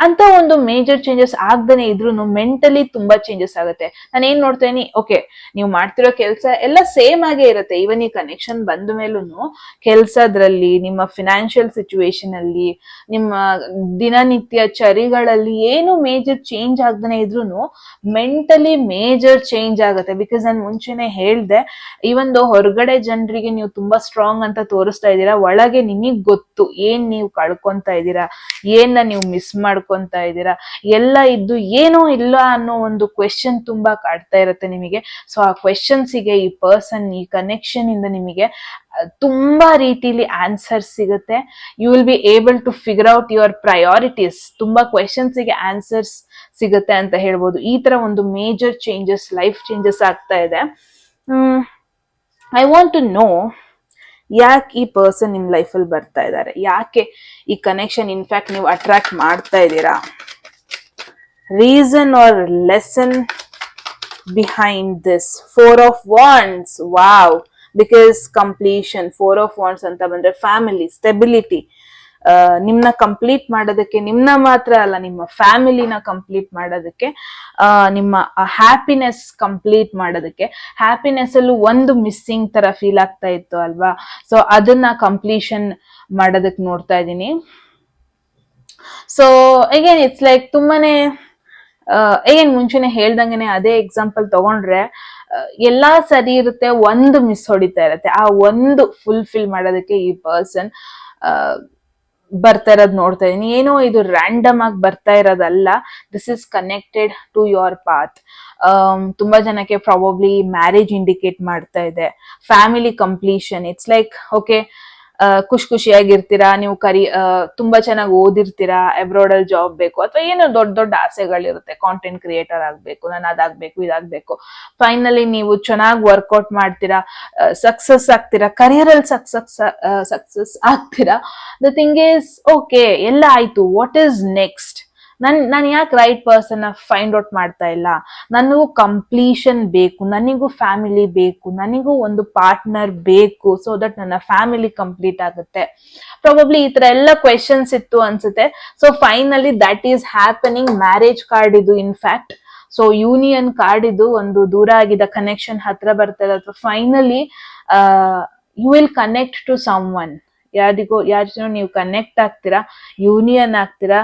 ಅಂತ ಒಂದು ಮೇಜರ್ ಚೇಂಜಸ್ ಆಗ್ದೇನೆ ಇದ್ರು ಮೆಂಟಲಿ ತುಂಬಾ ಚೇಂಜಸ್ ಆಗುತ್ತೆ. ನಾನು ಏನ್ ನೋಡ್ತೇನೆ, ಓಕೆ ನೀವು ಮಾಡ್ತಿರೋ ಕೆಲಸ ಎಲ್ಲ ಸೇಮ್ ಆಗೇ ಇರುತ್ತೆ. ಈವನ್ ಈ ಕನೆಕ್ಷನ್ ಬಂದ ಮೇಲೂ ಕೆಲ್ಸದ್ರಲ್ಲಿ, ನಿಮ್ಮ ಫಿನಾನ್ಷಿಯಲ್ ಸಿಚುವೇಶನ್ ಅಲ್ಲಿ, ನಿಮ್ಮ ದಿನನಿತ್ಯ ಚರಿಗಳಲ್ಲಿ ಏನು ಮೇಜರ್ ಚೇಂಜ್ ಆಗ್ದೇನೆ ಇದ್ರು ಮೆಂಟಲಿ ಮೇಜರ್ ಚೇಂಜ್ ಆಗುತ್ತೆ. ಬಿಕಾಸ್ ನಾನು ಮುಂಚೆನೆ ಹೇಳ್ದೆ, ಈವನ್ ದೋ ಹೊರಗಡೆ ಜನರಿಗೆ ನೀವು ತುಂಬಾ ಸ್ಟ್ರಾಂಗ್ ಅಂತ ತೋರಿಸ್ತಾ ಇದ್ದೀರಾ, ಒಳಗೆ ನಿಮಗ್ ಗೊತ್ತು ಏನ್ ನೀವು ಕಳ್ಕೊಂತಾ ಇದ್ದೀರಾ, ಏನ್ನ ನೀವು ಮಿಸ್ ಮಾಡ್ಕೊಂತ ಇದ್ದೀರಾ, ಎಲ್ಲ ಇದ್ದು ಏನೋ ಇಲ್ಲ ಅನ್ನೋ ಒಂದು ಕ್ವೆಶನ್ ತುಂಬಾ ಕಾಡ್ತಾ ಇರುತ್ತೆ ನಿಮಗೆ. ಸೊ ಆ ಕ್ವೆಶನ್ಸಿಗೆ ಈ ಪರ್ಸನ್, ಈ ಕನೆಕ್ಷನ್ ಇಂದ ನಿಮಗೆ ತುಂಬಾ ರೀತಿಲಿ ಆನ್ಸರ್ ಸಿಗುತ್ತೆ. You will be able to figure out your priorities. ತುಂಬಾ ಕ್ವೆಶನ್ಸಿಗೆ ಆನ್ಸರ್ಸ್ ಸಿಗುತ್ತೆ ಅಂತ ಹೇಳ್ಬೋದು. ಈ ತರ ಒಂದು ಮೇಜರ್ ಚೇಂಜಸ್, ಲೈಫ್ ಚೇಂಜಸ್ ಆಗ್ತಾ ಇದೆ. ಐ ವಾಂಟ್ ಟು ನೋ, ಯಾಕೆ ಈ ಪರ್ಸನ್ ನಿಮ್ ಲೈಫಲ್ಲಿ ಬರ್ತಾ ಇದ್ದಾರೆ, ಯಾಕೆ ಈ ಕನೆಕ್ಷನ್ ಇನ್ಫ್ಯಾಕ್ಟ್ ನೀವು ಅಟ್ರಾಕ್ಟ್ ಮಾಡ್ತಾ ಇದ್ದೀರಾ, reason or lesson behind this. 4 of Wands, wow. Because completion, 4 of Wands ಅಂತ ಬಂದ್ರೆ ಫ್ಯಾಮಿಲಿ, ಸ್ಟೆಬಿಲಿಟಿ, ನಿಮ್ನ ಕಂಪ್ಲೀಟ್ ಮಾಡೋದಕ್ಕೆ, ನಿಮ್ನ ಮಾತ್ರ ಅಲ್ಲ ನಿಮ್ಮ ಫ್ಯಾಮಿಲಿನ ಕಂಪ್ಲೀಟ್ ಮಾಡೋದಕ್ಕೆ, ನಿಮ್ಮ ಹ್ಯಾಪಿನೆಸ್ ಕಂಪ್ಲೀಟ್ ಮಾಡೋದಕ್ಕೆ. ಹ್ಯಾಪಿನೆಸ್ ಅಲ್ಲೂ ಒಂದು ಮಿಸ್ಸಿಂಗ್ ತರ ಫೀಲ್ ಆಗ್ತಾ ಇತ್ತು ಅಲ್ವಾ, ಸೊ ಅದನ್ನ ಕಂಪ್ಲೀಷನ್ ಮಾಡೋದಕ್ಕೆ ನೋಡ್ತಾ ಇದ್ದೀನಿ. ಸೊ ಅಗೇನ್ ಇಟ್ಸ್ ಲೈಕ್ ತುಂಬಾನೇ ಏನ್ ಮುಂಚೆನೆ ಹೇಳ್ದಂಗೆನೆ ಅದೇ ಎಕ್ಸಾಂಪಲ್ ತಗೊಂಡ್ರೆ, ಎಲ್ಲಾ ಸರಿ ಇರುತ್ತೆ, ಒಂದು ಮಿಸ್ ಹೊಡಿತಾ ಇರುತ್ತೆ. ಆ ಒಂದು ಫುಲ್ಫಿಲ್ ಮಾಡೋದಕ್ಕೆ ಈ ಪರ್ಸನ್ ಬರ್ತಾ ಇರೋದ್ ನೋಡ್ತಾ ಇದೀನಿ. ಏನೋ ಇದು ರ್ಯಾಂಡಮ್ ಆಗಿ ಬರ್ತಾ ಇರೋದಲ್ಲ, this is connected to your path. ತುಂಬಾ ಜನಕ್ಕೆ ಪ್ರಾಬಬ್ಲಿ ಮ್ಯಾರೇಜ್ ಇಂಡಿಕೇಟ್ ಮಾಡ್ತಾ ಇದೆ, family completion. It's like okay, ಖುಷಿಯಾಗಿರ್ತೀರಾ ನೀವು, ತುಂಬಾ ಚೆನ್ನಾಗಿ ಓದಿರ್ತೀರಾ, ಅಬ್ರಾಡ್ ಅಲ್ಲಿ ಜಾಬ್ ಬೇಕು ಅಥವಾ ಏನೋ ದೊಡ್ಡ ದೊಡ್ಡ ಆಸೆಗಳಿರುತ್ತೆ, ಕಾಂಟೆಂಟ್ ಕ್ರಿಯೇಟರ್ ಆಗ್ಬೇಕು, ನಾನು ಅದಾಗ್ಬೇಕು ಇದಾಗ್ಬೇಕು. ಫೈನಲಿ ನೀವು ಚೆನ್ನಾಗಿ ವರ್ಕೌಟ್ ಮಾಡ್ತೀರಾ, ಸಕ್ಸಸ್ ಆಗ್ತೀರಾ, ಕರಿಯರ್ ಅಲ್ಲಿ ಸಕ್ಸಸ್ ಆಗ್ತೀರಾ. ದ ಥಿಂಗ್ ಈಸ್ ಓಕೆ, ಎಲ್ಲ ಆಯ್ತು, ವಾಟ್ ಈಸ್ ನೆಕ್ಸ್ಟ್? ನಾನು ಯಾಕೆ ರೈಟ್ ಪರ್ಸನ್ ಫೈಂಡ್ ಔಟ್ ಮಾಡ್ತಾ ಇಲ್ಲ? ನನಗೂ ಕಂಪ್ಲೀಷನ್ ಬೇಕು, ನನಗೂ ಫ್ಯಾಮಿಲಿ ಬೇಕು, ನನಗೂ ಒಂದು ಪಾರ್ಟ್ನರ್ ಬೇಕು, ಸೊ ದಟ್ ನನ್ನ ಫ್ಯಾಮಿಲಿ ಕಂಪ್ಲೀಟ್ ಆಗುತ್ತೆ. ಪ್ರಾಬಬ್ಲಿ ಈ ತರ ಎಲ್ಲ ಕ್ವೆಶನ್ಸ್ ಇತ್ತು ಅನ್ಸುತ್ತೆ. So finally that is happening. Marriage card ಇದು ಇನ್ಫ್ಯಾಕ್ಟ್. ಸೊ ಯೂನಿಯನ್ ಕಾರ್ಡ್ ಇದು, ಒಂದು ದೂರ ಆಗಿದ್ದ ಕನೆಕ್ಷನ್ ಹತ್ರ ಬರ್ತದೆ, ಅಥವಾ finally you will connect to someone. ಯಾರಿಗೂ ನೀವು ಕನೆಕ್ಟ್ ಆಗ್ತೀರಾ, ಯೂನಿಯನ್ ಆಗ್ತೀರಾ,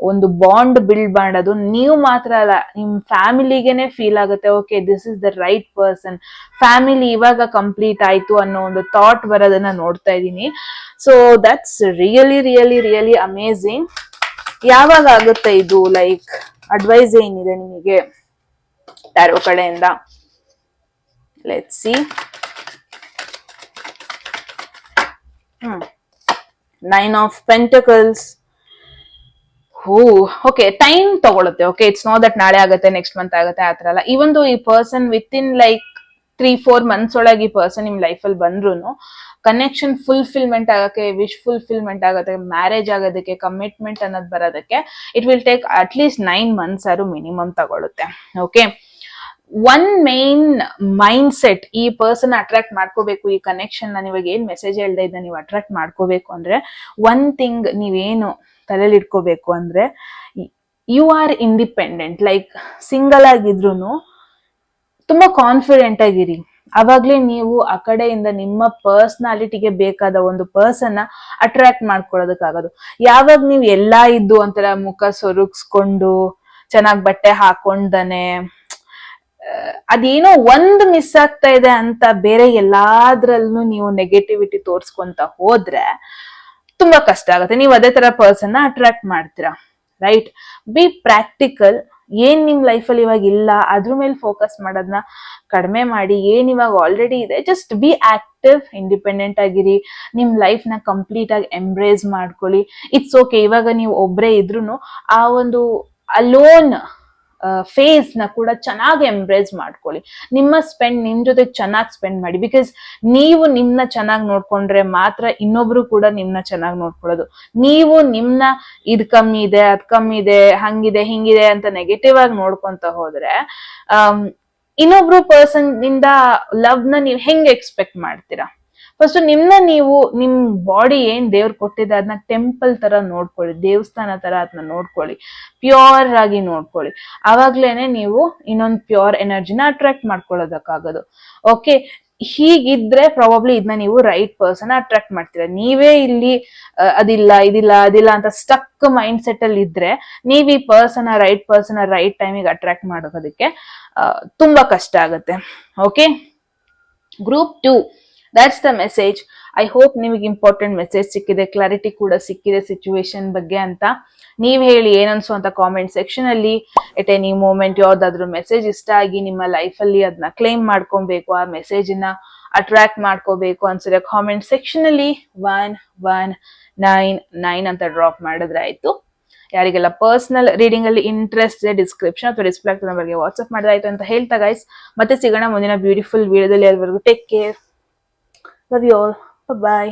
ಒಂದು ಬಾಂಡ್ ಬಿಲ್ಡ್ ಮಾಡೋದು ನೀವು ಮಾತ್ರ ಅಲ್ಲ, ನಿಮ್ ಫ್ಯಾಮಿಲಿಗೆನೆ ಫೀಲ್ ಆಗುತ್ತೆ, okay this is the right person, family ಇವಾಗ ಕಂಪ್ಲೀಟ್ ಆಯ್ತು ಅನ್ನೋ ಒಂದು ಥಾಟ್ ಬರೋದನ್ನ ನೋಡ್ತಾ ಇದ್ದೀನಿ. So that's really really really amazing. ಯಾವಾಗ ಆಗುತ್ತೆ ಇದು? ಲೈಕ್ ಅಡ್ವೈಸ್ ಏನಿದೆ ನಿಮಗೆ ಟ್ಯಾರೋ ಕಡೆಯಿಂದ? Let's see. Nine of pentacles. Okay, time ತಗೊಳುತ್ತೆ. ಓಕೆ, ಇಟ್ಸ್ ನಾಟ್ ದಟ್ ನಾಳೆ ಆಗುತ್ತೆ, ನೆಕ್ಸ್ಟ್ ಮಂತ್ ಆಗುತ್ತೆ, ಆತರ ಅಲ್ಲ. ಇವನ್ ಈ person with in like 3-4 months ಒಳಗೆ ಈ ಪರ್ಸನ್ ನಿಮ್ ಲೈಫ್ ಅಲ್ಲಿ ಬಂದ್ರು ಕನೆಕ್ಷನ್ ಫುಲ್ಫಿಲ್ಮೆಂಟ್ ಆಗಕ್ಕೆ, ವಿಶ್ ಫುಲ್ಫಿಲ್ಮೆಂಟ್ ಆಗೋದಕ್ಕೆ, ಮ್ಯಾರೇಜ್ ಆಗೋದಕ್ಕೆ, ಕಮಿಟ್ಮೆಂಟ್ ಅನ್ನೋದು ಬರೋದಕ್ಕೆ it will take at least 9 months ಆದ್ರೂ ಮಿನಿಮಮ್ ತಗೊಳುತ್ತೆ. Okay, one main mind set ಈ ಪರ್ಸನ್ ಅಟ್ರಾಕ್ಟ್ ಮಾಡ್ಕೋಬೇಕು, ಈ ಕನೆಕ್ಷನ್ ನಾನು ಇವಾಗ ಏನ್ ಮೆಸೇಜ್ ಹೇಳ್ದೆ ಇದನ್ನ ನೀವು ಅಟ್ರಾಕ್ಟ್ ಮಾಡ್ಕೋಬೇಕು ಅಂದ್ರೆ, ಒನ್ ಥಿಂಗ್ ನೀವೇನು ತಲೆಯಲ್ಲಿ ಇಟ್ಕೋಬೇಕು ಅಂದ್ರೆ, you are independent. Like single ಆಗಿದ್ರು ತುಂಬಾ ಕಾನ್ಫಿಡೆಂಟ್ ಆಗಿರಿ. ಅವಾಗ್ಲೇ ನೀವು ಆ ಕಡೆಯಿಂದ ನಿಮ್ಮ ಪರ್ಸನಾಲಿಟಿಗೆ ಬೇಕಾದ ಒಂದು ಪರ್ಸನ್ ಅಟ್ರಾಕ್ಟ್ ಮಾಡ್ಕೊಳ್ಳೋದಕ್ಕಾಗೋದು. ಯಾವಾಗ ನೀವು ಎಲ್ಲಾ ಇದ್ದು ಒಂಥರ ಮುಖ ಸೊರುಗಿಸ್ಕೊಂಡು ಚೆನ್ನಾಗ್ ಬಟ್ಟೆ ಹಾಕೊಂಡನೆ ಅದೇನೋ ಒಂದು ಮಿಸ್ ಆಗ್ತಾ ಇದೆ ಅಂತ ಬೇರೆ ಎಲ್ಲಾದ್ರಲ್ಲೂ ನೀವು ನೆಗೆಟಿವಿಟಿ ತೋರ್ಸ್ಕೊಂತ ಹೋದ್ರೆ ತುಂಬಾ ಕಷ್ಟ ಆಗುತ್ತೆ. ನೀವು ಅದೇ ತರ ಪರ್ಸನ್ ಅಟ್ರಾಕ್ಟ್ ಮಾಡ್ತೀರಾ, ರೈಟ್? B practical. ಏನ್ ನಿಮ್ ಲೈಫಲ್ಲಿ ಇವಾಗ ಇಲ್ಲ ಅದ್ರ ಮೇಲೆ ಫೋಕಸ್ ಮಾಡೋದನ್ನ ಕಡಿಮೆ ಮಾಡಿ, ಏನ್ ಇವಾಗ ಆಲ್ರೆಡಿ ಇದೆ ಜಸ್ಟ್ ಬಿ ಆಕ್ಟಿವ್, ಇಂಡಿಪೆಂಡೆಂಟ್ ಆಗಿರಿ, ನಿಮ್ ಲೈಫ್ ನ ಕಂಪ್ಲೀಟ್ ಆಗಿ ಎಂಬ್ರೇಸ್ ಮಾಡ್ಕೊಳ್ಳಿ. ಇಟ್ಸ್ ಓಕೆ, ಇವಾಗ ನೀವು ಒಬ್ರೇ ಇದ್ರುನು ಆ ಒಂದು ಅಲೋನ್ ಫೇಸ್ ನ ಕೂಡ ಚೆನ್ನಾಗಿ ಎಂಬ್ರೇಸ್ ಮಾಡ್ಕೊಳ್ಳಿ. ನಿಮ್ ಜೊತೆ ಚೆನ್ನಾಗಿ ಸ್ಪೆಂಡ್ ಮಾಡಿ. ಬಿಕಾಸ್ ನೀವು ನಿಮ್ನ ಚೆನ್ನಾಗಿ ನೋಡ್ಕೊಂಡ್ರೆ ಮಾತ್ರ ಇನ್ನೊಬ್ರು ಕೂಡ ನಿಮ್ನ ಚೆನ್ನಾಗಿ ನೋಡ್ಕೊಳ್ಳೋದು. ನೀವು ನಿಮ್ನ ಇದ್ ಕಮ್ಮಿ ಇದೆ, ಅದ್ ಕಮ್ಮಿ ಇದೆ, ಹಂಗಿದೆ ಹಿಂಗಿದೆ ಅಂತ ನೆಗೆಟಿವ್ ಆಗಿ ನೋಡ್ಕೊಂತ ಹೋದ್ರೆ ಇನ್ನೊಬ್ರು ಪರ್ಸನ್ ನಿಂದ ಲವ್ ನ ನೀವು ಹೆಂಗ್ ಎಕ್ಸ್ಪೆಕ್ಟ್ ಮಾಡ್ತೀರಾ? ಫಸ್ಟ್ ನೀವು ನಿಮ್ ಬಾಡಿ ಏನ್ ದೇವ್ರು ಕೊಟ್ಟಿದೆ ಅದನ್ನ ಟೆಂಪಲ್ ತರ ನೋಡ್ಕೊಳ್ಳಿ, ದೇವಸ್ಥಾನ ತರ ಅದನ್ನ ನೋಡ್ಕೊಳ್ಳಿ, ಪ್ಯೂರ್ ಆಗಿ ನೋಡ್ಕೊಳ್ಳಿ. ಅವಾಗ್ಲೇನೆ ನೀವು ಇನ್ನೊಂದು ಪ್ಯೂರ್ ಎನರ್ಜಿನ ಅಟ್ರಾಕ್ಟ್ ಮಾಡ್ಕೊಳ್ಳೋದಕ್ಕಾಗೋದು. ಓಕೆ, ಹೀಗಿದ್ರೆ ಪ್ರಾಬಬ್ಲಿ ಇದನ್ನ ನೀವು ರೈಟ್ ಪರ್ಸನ್ ಅಟ್ರಾಕ್ಟ್ ಮಾಡ್ತೀರಾ. ನೀವೇ ಇಲ್ಲಿ ಅದಿಲ್ಲ ಅಂತ ಸ್ಟಕ್ ಮೈಂಡ್ ಸೆಟ್ ಅಲ್ಲಿ ಇದ್ರೆ ನೀವ್ ಈ ರೈಟ್ ಪರ್ಸನ್ ರೈಟ್ ಟೈಮಿಗೆ ಅಟ್ರಾಕ್ಟ್ ಮಾಡೋದಕ್ಕೆ ತುಂಬಾ ಕಷ್ಟ ಆಗುತ್ತೆ. Okay, group 2, that's the message. I hope ನಿಮಗೆ ಇಂಪಾರ್ಟೆಂಟ್ ಮೆಸೇಜ್ ಸಿಕ್ಕಿದೆ, ಕ್ಲಾರಿಟಿ ಕೂಡ ಸಿಕ್ಕಿದೆ ಸಿಚುವೇಶನ್ ಬಗ್ಗೆ ಅಂತ. ನೀವ್ ಹೇಳಿ ಏನನ್ಸು ಅಂತ ಕಾಮೆಂಟ್ ಸೆಕ್ಷನ್ ಅಲ್ಲಿ. ಎಟ್ ಎನಿ ಮೂಮೆಂಟ್ ಯಾವ್ದಾದ್ರು ಮೆಸೇಜ್ ಇಷ್ಟ ಆಗಿ ನಿಮ್ಮ ಲೈಫ್ ಅಲ್ಲಿ ಅದನ್ನ ಕ್ಲೈಮ್ ಮಾಡ್ಕೊಬೇಕು, ಆ ಮೆಸೇಜ್ ನ ಅಟ್ರಾಕ್ಟ್ ಮಾಡ್ಕೋಬೇಕು ಅನ್ಸಿದ್ರೆ ಕಾಮೆಂಟ್ ಸೆಕ್ಷನ್ ಅಲ್ಲಿ 1199 ಅಂತ ಡ್ರಾಪ್ ಮಾಡಿದ್ರೆ ಆಯ್ತು. ಯಾರಿಗೆಲ್ಲ ಪರ್ಸನಲ್ ರೀಡಿಂಗ್ ಅಲ್ಲಿ ಇಂಟ್ರೆಸ್ಟ್ ಇದೆ ಡಿಸ್ಕ್ರಿಪ್ಷನ್ ಅಥವಾ ಡಿಸ್ಪ್ಲೇ ಆಗ್ತದೆ ನಂಬರ್ಗೆ ವಾಟ್ಸ್ಆಪ್ ಮಾಡಿದಾಯ್ತು ಅಂತ ಹೇಳ್ತಾ ಗೈಸ್, ಮತ್ತೆ ಸಿಗೋಣ ಮುಂದಿನ ಬ್ಯೂಟಿಫುಲ್ ವಿಡಿಯೋದಲ್ಲಿ. ಅಲ್ಲಿವರೆಗೂ take care, love you all, bye bye.